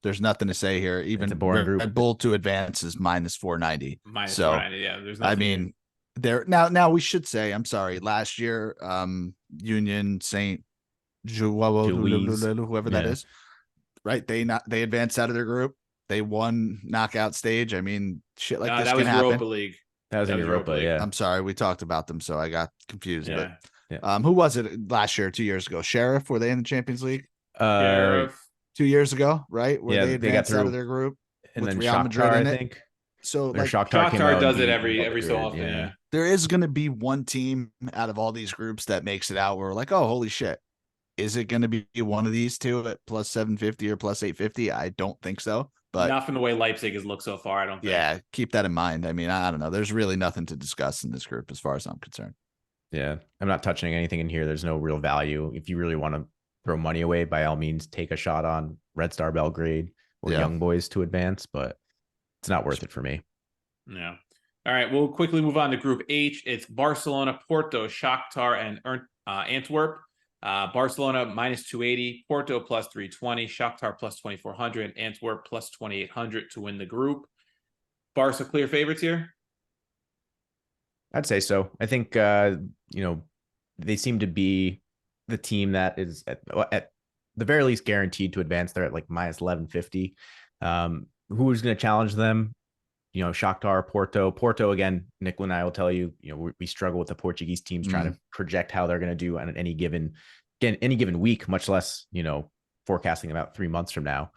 there's nothing to say here. Even Red Bull to advance is minus 490. Minus 490, yeah. There's nothing. I mean, now we should say, I'm sorry, last year, Union Saint whoever that is, right? They advanced out of their group. They won knockout stage. I mean, shit like this can happen. Europa League. That was in Europa, yeah. I'm sorry, we talked about them, so I got confused. Yeah. But who was it last year, 2 years ago? Sheriff, were they in the Champions League? Sheriff. 2 years ago, right? Where they advanced out of their group and with then Real Shakhtar, Madrid in it. I think. So like Shakhtar does it every so often. Yeah. There is going to be one team out of all these groups that makes it out where we're like, oh, holy shit. Is it going to be one of these two at plus 750 or plus 850? I don't think so. But not from the way Leipzig has looked so far, I don't think. Yeah, keep that in mind. I mean, I don't know. There's really nothing to discuss in this group as far as I'm concerned. Yeah, I'm not touching anything in here. There's no real value. If you really want to throw money away, by all means, take a shot on Red Star Belgrade or Young Boys to advance, but it's not worth it for me. Yeah. All right, we'll quickly move on to Group H. It's Barcelona, Porto, Shakhtar, and Antwerp. Barcelona minus 280, Porto plus 320, Shakhtar plus 2,400, Antwerp plus 2,800 to win the group. Barca clear favorites here? I'd say so. I think, they seem to be the team that is at the very least guaranteed to advance. They're at like minus 1150. Who's going to challenge them? Shakhtar, Porto again, Nick and I will tell you, we struggle with the Portuguese teams trying to project how they're going to do on any given week, much less, forecasting about 3 months from now.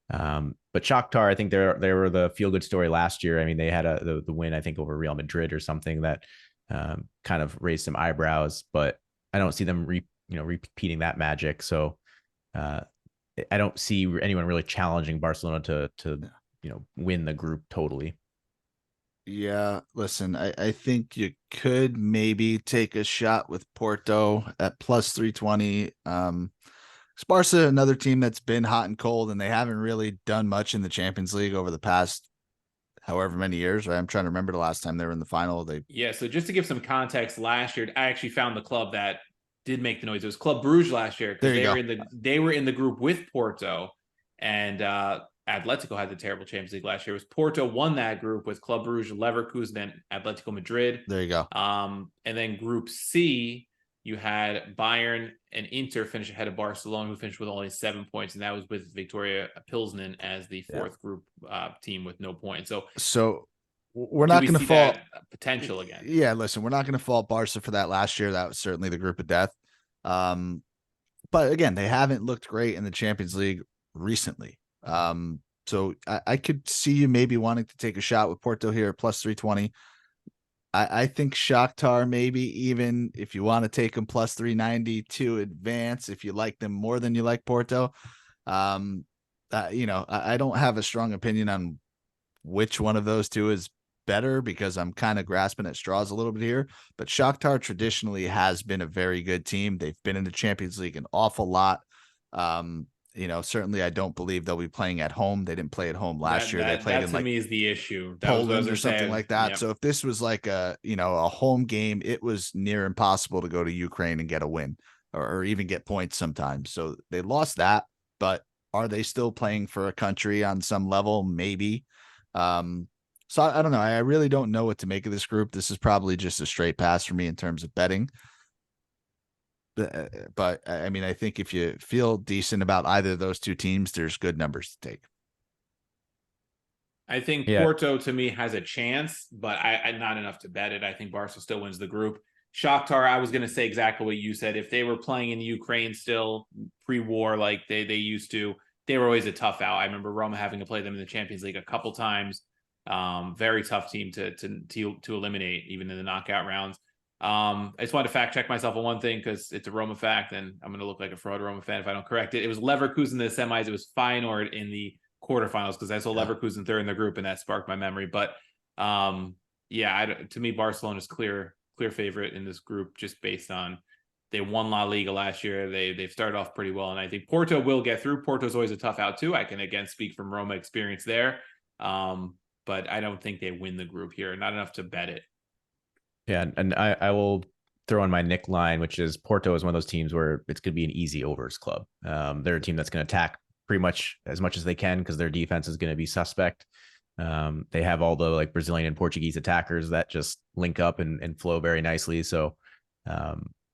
But Shakhtar, I think they were the feel good story last year. I mean, they had the win, I think, over Real Madrid or something that kind of raised some eyebrows, but I don't see them repeating that magic. So I don't see anyone really challenging Barcelona to win the group totally. Yeah, listen, I think you could maybe take a shot with Porto at plus 320. Sparsa, another team that's been hot and cold, and they haven't really done much in the Champions League over the past however many years. Right? I'm trying to remember the last time they were in the final. Yeah, so just to give some context, last year I actually found the club that did make the noise. It was Club Bruges last year because There you go. they were in the group with Porto, and Atletico had the terrible Champions League last year. It was Porto won that group with Club Bruges, Leverkusen, and Atletico Madrid. There you go. And then Group C, you had Bayern and Inter finish ahead of Barcelona, who finished with only 7 points, and that was with Victoria Pilsen as the fourth group team with no points. So we're not going to fall potential again. Yeah, listen, we're not going to fault Barca for that last year. That was certainly the group of death. But again, they haven't looked great in the Champions League recently. So I could see you maybe wanting to take a shot with Porto here at plus 320. I think Shakhtar, maybe even if you want to take them plus 390 to advance, if you like them more than you like Porto. I don't have a strong opinion on which one of those two is better because I'm kind of grasping at straws a little bit here. But Shakhtar traditionally has been a very good team. They've been in the Champions League an awful lot. Certainly I don't believe they'll be playing at home. They didn't play at home last year. They played in to me is the issue. Poland or something like that. Yep. So if this was like a home game, it was near impossible to go to Ukraine and get a win or even get points sometimes. So they lost that, but are they still playing for a country on some level? Maybe. So I don't know. I really don't know what to make of this group. This is probably just a straight pass for me in terms of betting. But I mean, I think if you feel decent about either of those two teams, there's good numbers to take. I think Porto to me has a chance, but I not enough to bet it. I think Barca still wins the group. Shakhtar, I was going to say exactly what you said. If they were playing in Ukraine still pre-war like they used to, they were always a tough out. I remember Roma having to play them in the Champions League a couple times. Very tough team to eliminate, even in the knockout rounds. I just wanted to fact check myself on one thing because it's a Roma fact, and I'm going to look like a fraud Roma fan if I don't correct it. It was Leverkusen in the semis. It was Feyenoord in the quarterfinals because I saw Leverkusen third in the group, and that sparked my memory. But to me, Barcelona is clear favorite in this group just based on they won La Liga last year. They've started off pretty well, and I think Porto will get through. Porto's always a tough out too. I can again speak from Roma experience there. But I don't think they win the group here. Not enough to bet it. Yeah, and I will throw in my Nick line, which is Porto is one of those teams where it's going to be an easy overs club. They're a team that's going to attack pretty much as they can because their defense is going to be suspect. They have all the like Brazilian and Portuguese attackers that just link up and flow very nicely. So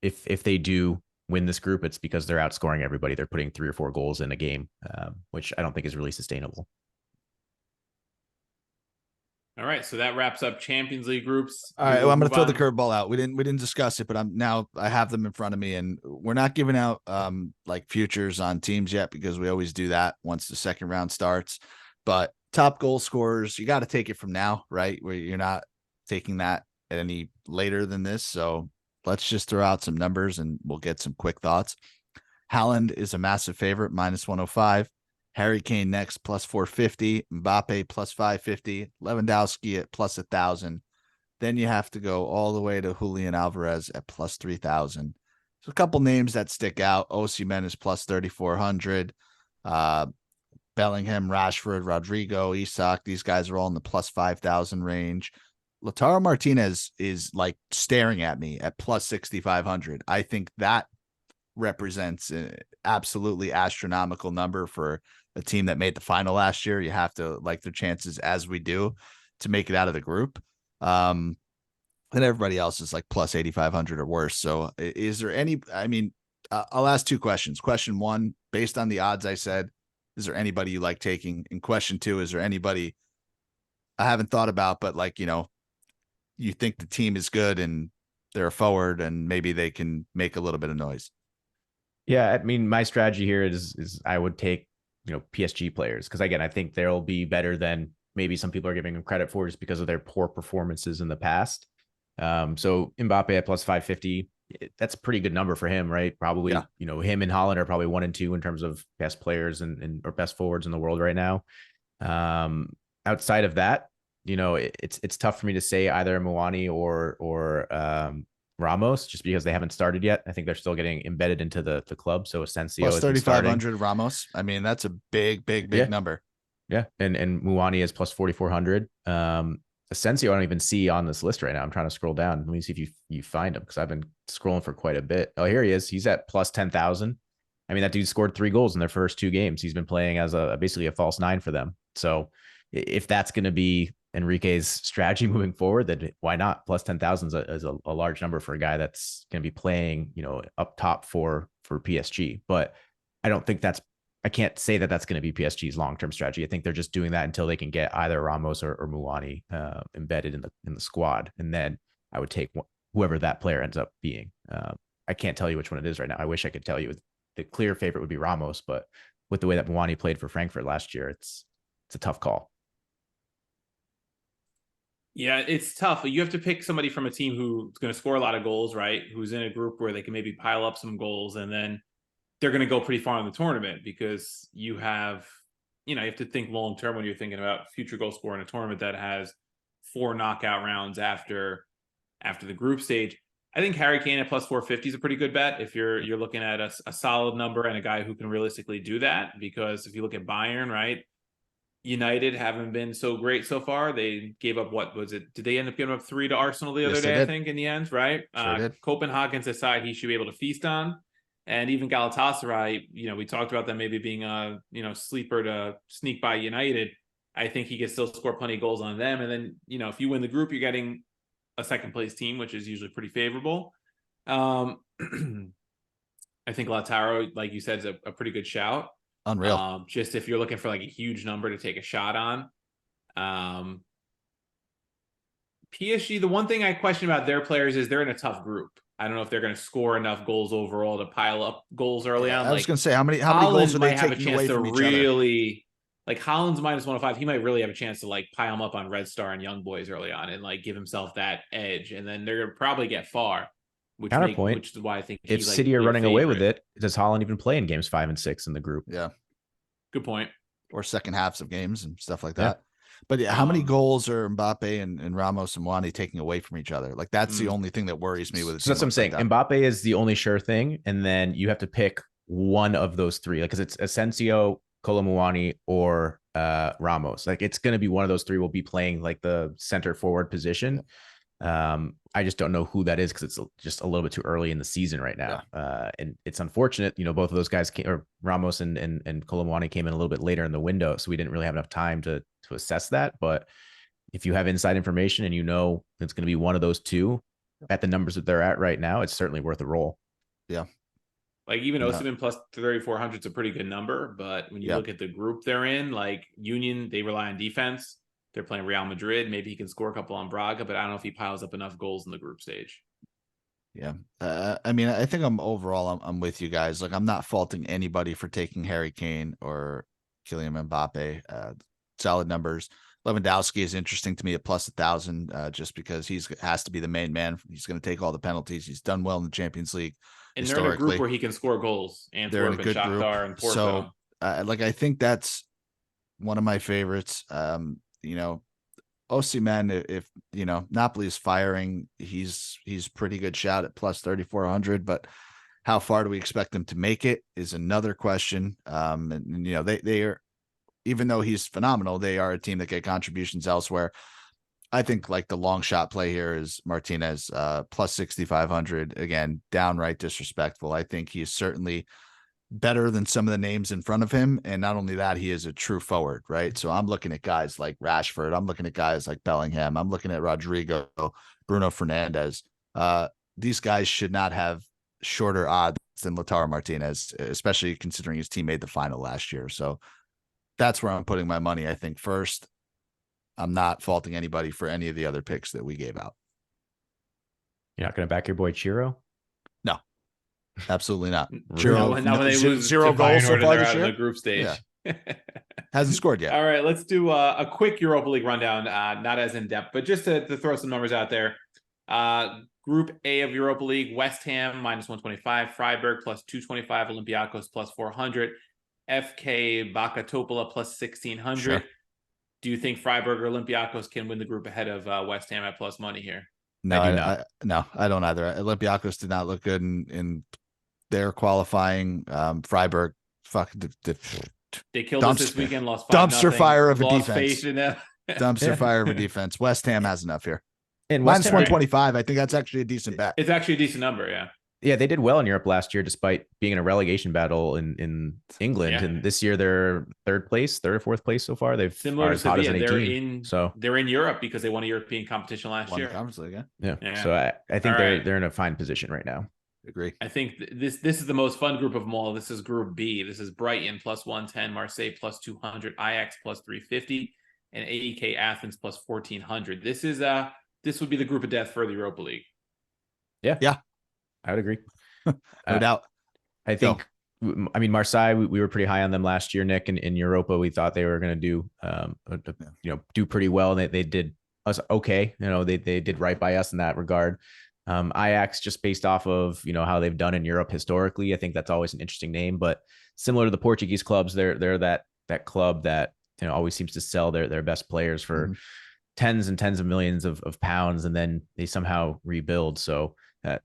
if they do win this group, it's because they're outscoring everybody. They're putting 3 or 4 goals in a game, which I don't think is really sustainable. All right, so that wraps up Champions League groups. All right, well, I'm going to throw the curveball out. We didn't discuss it, but I have them in front of me, and we're not giving out like futures on teams yet because we always do that once the second round starts. But top goal scorers, you got to take it from now, right? Where you're not taking that any later than this. So let's just throw out some numbers and we'll get some quick thoughts. Haaland is a massive favorite, minus 105. Harry Kane next, plus 450. Mbappe, plus 550. Lewandowski at plus 1,000. Then you have to go all the way to Julian Alvarez at plus 3,000. So a couple names that stick out. Osimhen is plus 3,400. Bellingham, Rashford, Rodrigo, Isak. These guys are all in the plus 5,000 range. Lautaro Martinez is like staring at me at plus 6,500. I think that represents an absolutely astronomical number for a team that made the final last year. You have to like their chances as we do to make it out of the group. And everybody else is like plus 8,500 or worse. So is there any, I'll ask 2 questions. Question 1, based on the odds I said, is there anybody you like taking? And question 2, is there anybody I haven't thought about, but like, you think the team is good and they're a forward and maybe they can make a little bit of noise? Yeah, I mean, my strategy here is I would take, PSG players because again, I think they'll be better than maybe some people are giving them credit for just because of their poor performances in the past. So Mbappe at plus 550, that's a pretty good number for him, right? Probably, him and Haaland are probably 1 and 2 in terms of best players and or best forwards in the world right now. Outside of that, it's tough for me to say either Muani or Ramos, just because they haven't started yet. I think they're still getting embedded into the club. So Asensio Plus has been starting. 3,500 Ramos. I mean, that's a big number. Yeah. And Muani is plus 4,400. Asensio, I don't even see on this list right now. I'm trying to scroll down. Let me see if you find him, because I've been scrolling for quite a bit. Oh, here he is. He's at plus 10,000. I mean, that dude scored 3 goals in their first 2 games. He's been playing as basically a false 9 for them. So if that's going to be Enrique's strategy moving forward, then why not? Plus 10,000 is a large number for a guy that's going to be playing, up top for PSG. But I can't say that that's going to be PSG's long-term strategy. I think they're just doing that until they can get either Ramos or Muani embedded in the squad. And then I would take whoever that player ends up being. I can't tell you which one it is right now. I wish I could tell you. The clear favorite would be Ramos, but with the way that Muani played for Frankfurt last year, it's a tough call. Yeah, it's tough. You have to pick somebody from a team who's going to score a lot of goals, right? Who's in a group where they can maybe pile up some goals, and then they're going to go pretty far in the tournament, because you have to think long term when you're thinking about future goal scorer in a tournament that has 4 knockout rounds after the group stage. I think Harry Kane at plus 450 is a pretty good bet if you're looking at a solid number and a guy who can realistically do that. Because if you look at Bayern, right, United haven't been so great so far. They gave up, what was it? Did they end up giving up 3 to Arsenal the other day? I think in the end, right? Sure Copenhagen's a side he should be able to feast on. And even Galatasaray, we talked about them maybe being a sleeper to sneak by United. I think he can still score plenty of goals on them. And then, if you win the group, you're getting a second place team, which is usually pretty favorable. I think Lautaro, like you said, is a pretty good shout. Unreal. Just if you're looking for like a huge number to take a shot on. PSG, the one thing I question about their players is they're in a tough group. I don't know if they're going to score enough goals overall to pile up goals early on. I was going to say, how many goals are they taking away from each other? Like Holland's minus 105, he might really have a chance to like pile them up on Red Star and Young Boys early on and like give himself that edge, and then they're going to probably get far. Which is why I think if City are running away with it, does Holland even play in games 5 and 6 in the group? Yeah, good point. Or second halves of games and stuff like that. But yeah, how many goals are Mbappe and Ramos and Muani taking away from each other? Like that's the only thing that worries me with it. So that's what I'm saying. Mbappe is the only sure thing, and then you have to pick one of those 3, like because it's Asensio, Kolo Muani, or Ramos. Like it's going to be one of those 3 will be playing like the center forward position. I just don't know who that is because it's just a little bit too early in the season right now. And it's unfortunate, both of those guys Ramos and Kolo Muani came in a little bit later in the window, so we didn't really have enough time to assess that. But if you have inside information and it's going to be one of those 2 at the numbers that they're at right now, it's certainly worth a roll. Yeah. Like even Osimhen plus 3,400 is a pretty good number, but when you look at the group they're in, like Union, they rely on defense. They're playing Real Madrid. Maybe he can score a couple on Braga, but I don't know if he piles up enough goals in the group stage. Yeah. I mean, I think I'm with you guys. Like I'm not faulting anybody for taking Harry Kane or Kylian Mbappe. Solid numbers. Lewandowski is interesting to me at plus 1,000, just because has to be the main man. He's going to take all the penalties. He's done well in the Champions League. And they're in a group where he can score goals. They're in a good group. And Porto. So, I think that's one of my favorites. Osimhen, if Napoli is firing, he's pretty good shout at plus 3,400. But how far do we expect him to make it is another question. And they are, even though he's phenomenal, they are a team that get contributions elsewhere. I think like the long shot play here is Martinez, plus 6,500. Again, downright disrespectful. I think he's certainly better than some of the names in front of him. And not only that, he is a true forward, right? So I'm looking at guys like Rashford. I'm looking at guys like Bellingham. I'm looking at Rodrigo, Bruno Fernandes. These guys should not have shorter odds than Lautaro Martinez, especially considering his team made the final last year. So that's where I'm putting my money. I think first, I'm not faulting anybody for any of the other picks that we gave out. You're not going to back your boy Chiro? No, absolutely not. Chiro, when they lose 0 goals so far this year. In the group stage. Yeah. Hasn't scored yet. All right, let's do a quick Europa League rundown, not as in depth, but just to throw some numbers out there. Group A of Europa League: West Ham minus 125, Freiburg plus 225, Olympiacos plus 400, FK Bakatopola plus 1,600. Sure. Do you think Freiburg or Olympiacos can win the group ahead of West Ham at plus money here? No, I do not. No, I don't either. Olympiacos did not look good in their qualifying. Freiburg, fuck, They killed us this weekend, lost 5-0. Dumpster fire of a Lost defense. faith in them. Dumpster fire of a defense. West Ham has enough here. And Minus West Ham, 125. I think that's actually a decent bet. It's actually a decent number, yeah. yeah, they did well in Europe last year, despite being in a relegation battle in England. Yeah. And this year they're third or fourth place so far. They've Similar to as hot as Sevilla, any team. they're in Europe because they won a European competition last Won year. the Conference League, Yeah. So I think they're in a fine position right now. Agree. I think this is the most fun group of them all. This is Group B. This is Brighton plus 110, Marseille plus 200, Ajax plus 350, and AEK Athens plus 1400. This would be the group of death for the Europa League. Yeah, I would agree. No doubt. I think. I mean, Marseille, we were pretty high on them last year, Nick. In Europa, we thought they were going to do, do pretty well. And they did us okay. They did right by us in that regard. Ajax, just based off of how they've done in Europe historically, I think that's always an interesting name. But similar to the Portuguese clubs, they're that club that always seems to sell their best players for tens and tens of millions of pounds, and then they somehow rebuild. So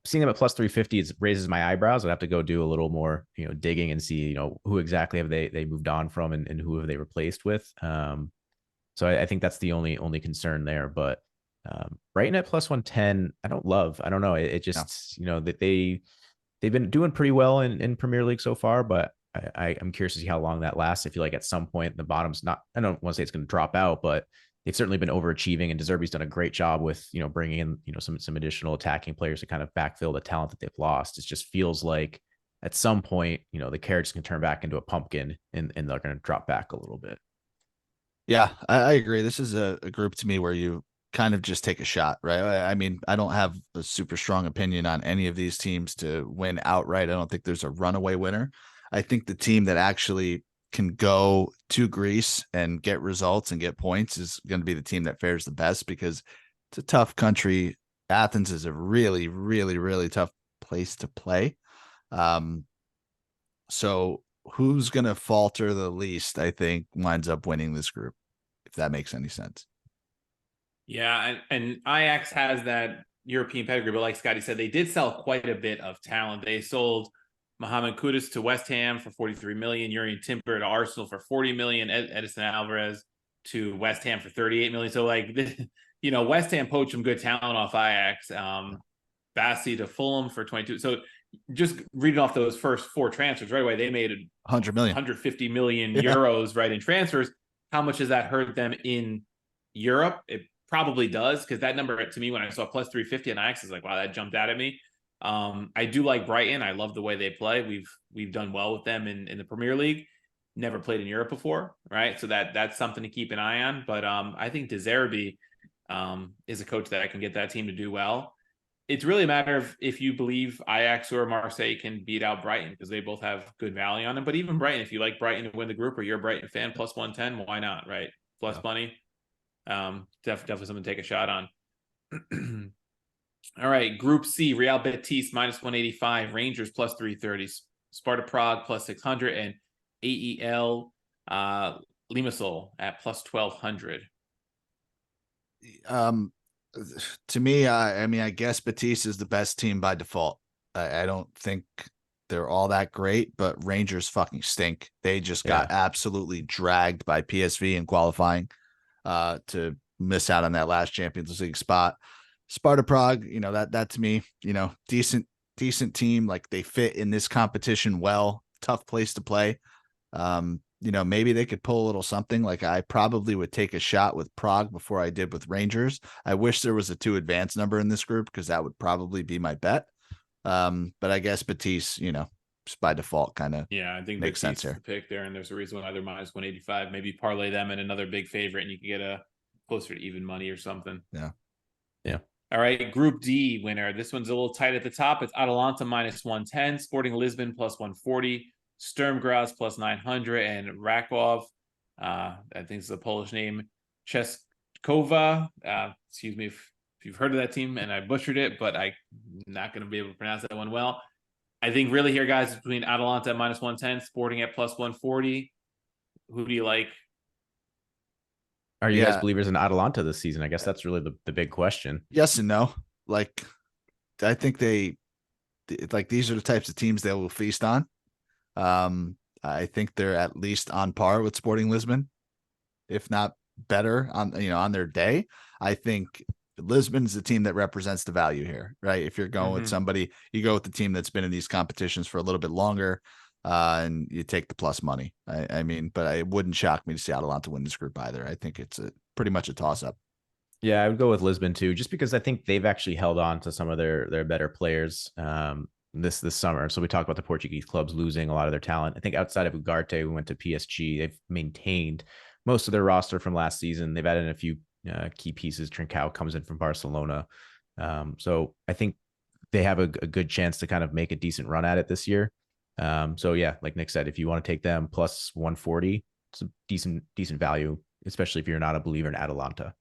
seeing them at plus 350, it raises my eyebrows. I'd have to go do a little more digging and see who exactly have they moved on from and who have they replaced with. So I think that's the only concern there. But Brighton at plus 110, I don't love. I don't know. It just that they've been doing pretty well in Premier League so far, but I'm curious to see how long that lasts. I feel like at some point the bottom's not. I don't want to say it's going to drop out, but they've certainly been overachieving, and De Zerbi's done a great job with bringing in some additional attacking players to kind of backfill the talent that they've lost. It just feels like at some point the carrot's can turn back into a pumpkin, and they're going to drop back a little bit. Yeah, I agree. This is a group to me where you kind of just take a shot, right? I mean, I don't have a super strong opinion on any of these teams to win outright. I don't think there's a runaway winner. I think the team that actually can go to Greece and get results and get points is going to be the team that fares the best, because it's a tough country. Athens is a really, really, really tough place to play. So who's going to falter the least, I think, winds up winning this group, if that makes any sense. Yeah, and Ajax has that European pedigree, but like Scotty said, they did sell quite a bit of talent. They sold Mohamed Kudus to West Ham for 43 million, Urian Timber to Arsenal for 40 million, Edison Alvarez to West Ham for 38 million. So West Ham poached some good talent off Ajax. Bassi to Fulham for 22. So just reading off those first four transfers right away, they made 100 million, 150 million euros right in transfers. How much has that hurt them in Europe? It probably does, because that number to me when I saw plus 350 on Ajax is like, wow, that jumped out at me. I do like Brighton. I love the way they play. We've done well with them in the Premier League. Never played in Europe before, right? So that's something to keep an eye on. But I think De Zerbi is a coach that can get that team to do well. It's really a matter of if you believe Ajax or Marseille can beat out Brighton, because they both have good value on them. But even Brighton, if you like Brighton to win the group, or you're a Brighton fan, plus 110, why not, right? Plus money. Definitely something to take a shot on. All right, Group C, Real Betis minus 185, Rangers plus 330, Sparta Prague plus 600, and AEL Limassol at plus 1200. To me, I mean, I guess Betis is the best team by default. I don't think they're all that great, but Rangers fucking stink. They just got absolutely dragged by PSV in qualifying to miss out on that last Champions League spot. Sparta Prague, that to me, decent team. Like, they fit in this competition well. Tough place to play. Maybe they could pull a little something. Like, I probably would take a shot with Prague before I did with Rangers. I wish there was a 2 advance number in this group, because that would probably be my bet. But I guess Betis, just by default, kind of I think makes sense here. The pick there, and there's a reason why they're minus 185. Maybe parlay them in another big favorite, and you can get a closer to even money or something. Yeah. All right, Group D winner. This one's a little tight at the top. It's Atalanta minus 110, Sporting Lisbon plus 140, Sturm Graz plus 900, and Rakov, I think it's a Polish name, Czeskova. Excuse me if you've heard of that team and I butchered it, but I'm not going to be able to pronounce that one well. I think really here, guys, is between Atalanta at minus 110, Sporting at plus 140. Who do you like? Are you guys Yeah, believers in Atalanta this season? I guess that's really the big question. yes and no. Like, I think these are the types of teams they will feast on. I think they're at least on par with Sporting Lisbon, if not better on their day. I think Lisbon's the team that represents the value here, right? If you're going with somebody, you go with the team that's been in these competitions for a little bit longer, and you take the plus money. I mean, but it wouldn't shock me to see Atalanta win this group either. I think it's pretty much a toss up. Yeah, I would go with Lisbon too, just because I think they've actually held on to some of their better players this summer. So we talked about the Portuguese clubs losing a lot of their talent. I think outside of Ugarte, who went to PSG, they've maintained most of their roster from last season. They've added in a few key pieces. Trincao comes in from Barcelona. So I think they have a good chance to kind of make a decent run at it this year. So yeah, like Nick said, if you want to take them plus 140, it's a decent value, especially if you're not a believer in Atalanta.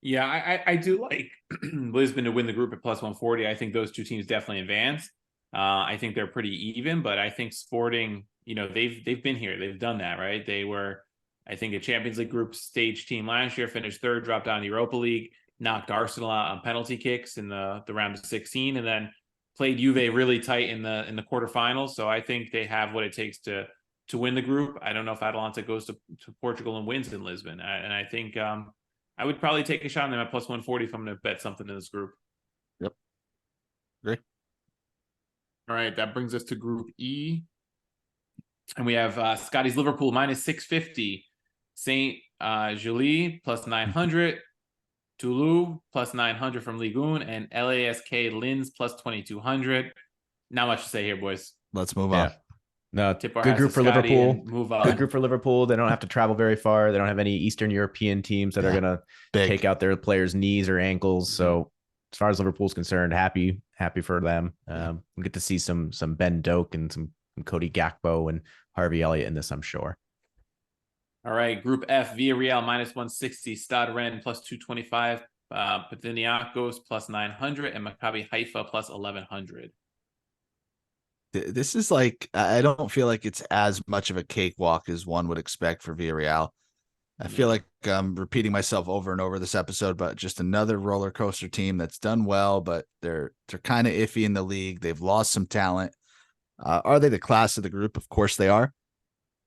Yeah, I do like Lisbon to win the group at plus 140. I think those two teams definitely advance. I think they're pretty even, but I think Sporting, they've been here. They've done that, right? They were, I think, a Champions League group stage team last year, finished third, dropped down the Europa League, knocked Arsenal out on penalty kicks in the round of 16, and then played Juve really tight in the quarterfinals. So I think they have what it takes to win the group. I don't know if Atalanta goes to Portugal and wins in Lisbon. And I think I would probably take a shot on them at plus 140 if I'm going to bet something in this group. Yep. Great. All right. That brings us to Group E. And we have Scotty's Liverpool minus 650, St. Julie plus 900, Toulouse plus 900 from Ligue 1, and LASK Linz plus 2200. Not much to say here, boys. Let's move on. No, Tip our good hats group to for Scotty Liverpool. and move on. Good group for Liverpool. They don't have to travel very far. They don't have any Eastern European teams that are going to take out their players' knees or ankles. So as far as Liverpool's concerned, happy for them. We get to see some Ben Doak and some Cody Gakpo and Harvey Elliott in this, I'm sure. All right, Group F, Villarreal minus 160, Stade Rennes plus 225, Panathinaikos plus 900, and Maccabi Haifa plus 1100. This is like, I don't feel like it's as much of a cakewalk as one would expect for Villarreal. I feel like I'm repeating myself over and over this episode, but just another roller coaster team that's done well, but they're kind of iffy in the league. They've lost some talent. Are they the class of the group? Of course they are.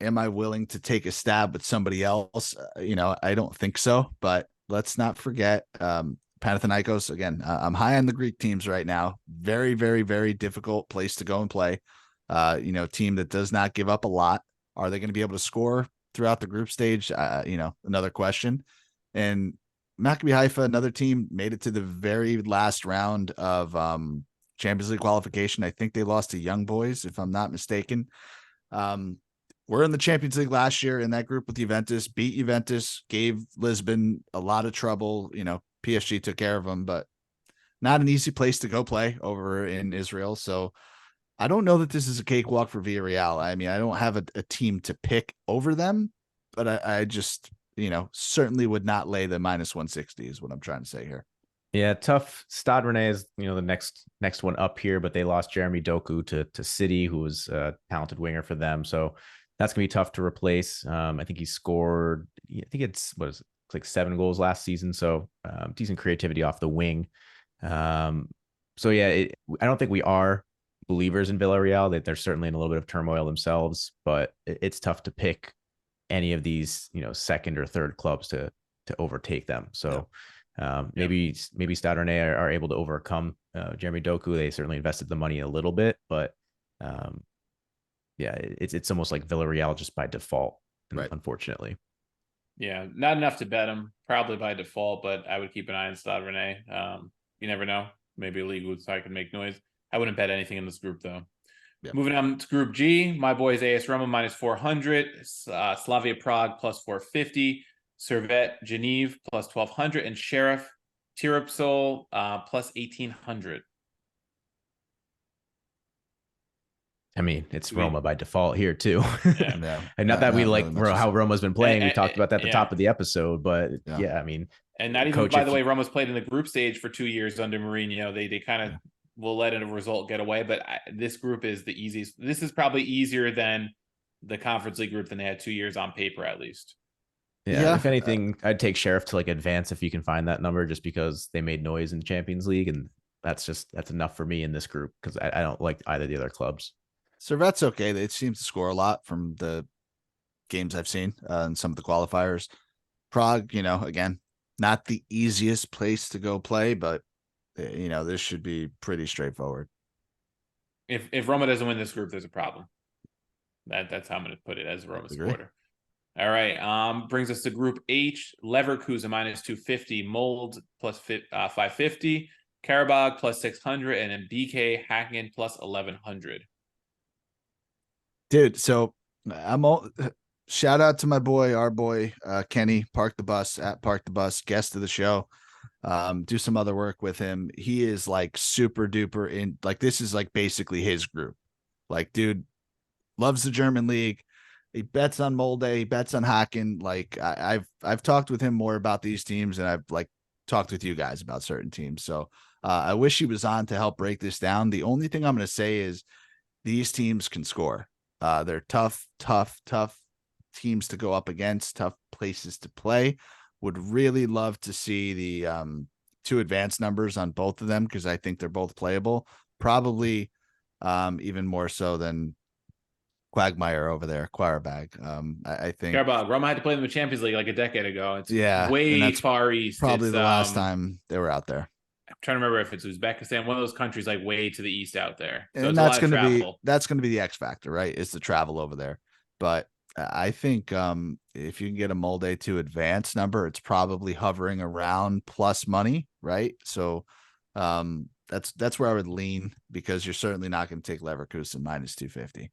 Am I willing to take a stab with somebody else? I don't think so, but let's not forget Panathinaikos. Again, I'm high on the Greek teams right now. Very, very, very difficult place to go and play. Team that does not give up a lot. Are they going to be able to score throughout the group stage? Another question. And Maccabi Haifa, another team, made it to the very last round of Champions League qualification. I think they lost to Young Boys, if I'm not mistaken. We're in the Champions League last year in that group with Juventus, beat Juventus, gave Lisbon a lot of trouble. PSG took care of them, but not an easy place to go play over in Israel. So I don't know that this is a cakewalk for Villarreal. I mean, I don't have a team to pick over them, but I just, certainly would not lay the minus 160 is what I'm trying to say here. Yeah, tough. Stade Rennais is, the next one up here, but they lost Jeremy Doku to City, who was a talented winger for them. So that's gonna be tough to replace. I think he scored, I think it's like 7 goals last season. So decent creativity off the wing. So yeah, I don't think we are believers in Villarreal. That they're certainly in a little bit of turmoil themselves, but it's tough to pick any of these, second or third clubs to overtake them. So maybe Stade Rennais are able to overcome Jeremy Doku. They certainly invested the money a little bit, but it's almost like Villarreal just by default, right? Unfortunately. Yeah, not enough to bet them, probably by default, but I would keep an eye on Stade Rennais. You never know. Maybe a league would so I can make noise. I wouldn't bet anything in this group, though. Yep. Moving on to Group G, my boys AS Roma minus 400, Slavia Prague plus 450, Servette Genève plus 1200, and Sheriff Tiraspol plus 1800. I mean, it's Roma by default here too. Yeah. And not that we like how Roma's been playing. We talked about that at the top of the episode, but I mean, and not even by the way, Roma's played in the group stage for 2 years under Mourinho. They kind of will let a result get away, but this group is the easiest. This is probably easier than the Conference League group than they had 2 years on paper, at least. Yeah, if anything, I'd take Sheriff to like advance if you can find that number, just because they made noise in the Champions League, and that's enough for me in this group because I don't like either of the other clubs. Servette's okay. They seem to score a lot from the games I've seen and some of the qualifiers. Prague, again, not the easiest place to go play, but this should be pretty straightforward. If Roma doesn't win this group, there's a problem. That's how I'm going to put it as a Roma supporter. All right. Brings us to Group H. Leverkusen minus 250, Mold plus 550, Karabakh plus 600, and then BK Hacken plus 1100. Dude, so shout out to our boy Kenny, Park the Bus, guest of the show. Do some other work with him. He is like super duper in, like, this is like basically his group. Like, dude loves the German league. He bets on Molde, he bets on Hacken. Like, I've talked with him more about these teams, and I've like talked with you guys about certain teams. So I wish he was on to help break this down. The only thing I'm going to say is these teams can score. They're tough teams to go up against, tough places to play. Would really love to see the 2 advanced numbers on both of them, because I think they're both playable. Probably even more so than Quagmire over there, Quarabag. I think Roma had to play them in the Champions League like a decade ago. It's way far east. Probably it's the last time they were out there. I'm trying to remember if it's Uzbekistan, one of those countries like way to the east out there. So and that's going to be the X factor, right? Is the travel over there. But I think if you can get a Molde to advance number, it's probably hovering around plus money, right? So that's where I would lean, because you're certainly not going to take Leverkusen minus 250.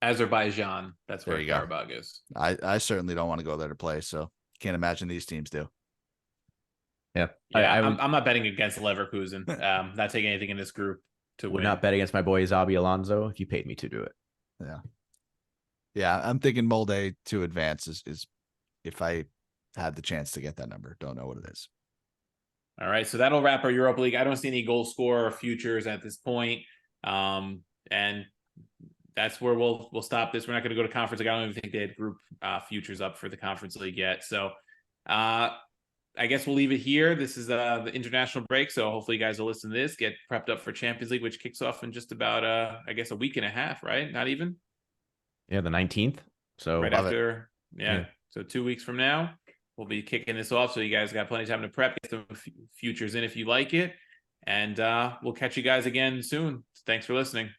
Azerbaijan, that's where Karabakh is. I certainly don't want to go there to play, so can't imagine these teams do. Yeah, I'm not betting against Leverkusen. Not taking anything in this group to would win. not bet against my boy Zabi Alonso if you paid me to do it. Yeah. I'm thinking Molde to advance is if I had the chance to get that number. Don't know what it is. All right, so that'll wrap our Europa League. I don't see any goal scorer or futures at this point, and that's where we'll stop this. We're not going to go to conference league. I don't even think they had group futures up for the conference league yet. So I guess we'll leave it here. This is the international break. So hopefully you guys will listen to this, get prepped up for Champions League, which kicks off in just about, I guess, a week and a half, right? Not even? Yeah, the 19th. So right after, yeah. So 2 weeks from now, we'll be kicking this off. So you guys got plenty of time to prep, get some futures in if you like it. And we'll catch you guys again soon. Thanks for listening.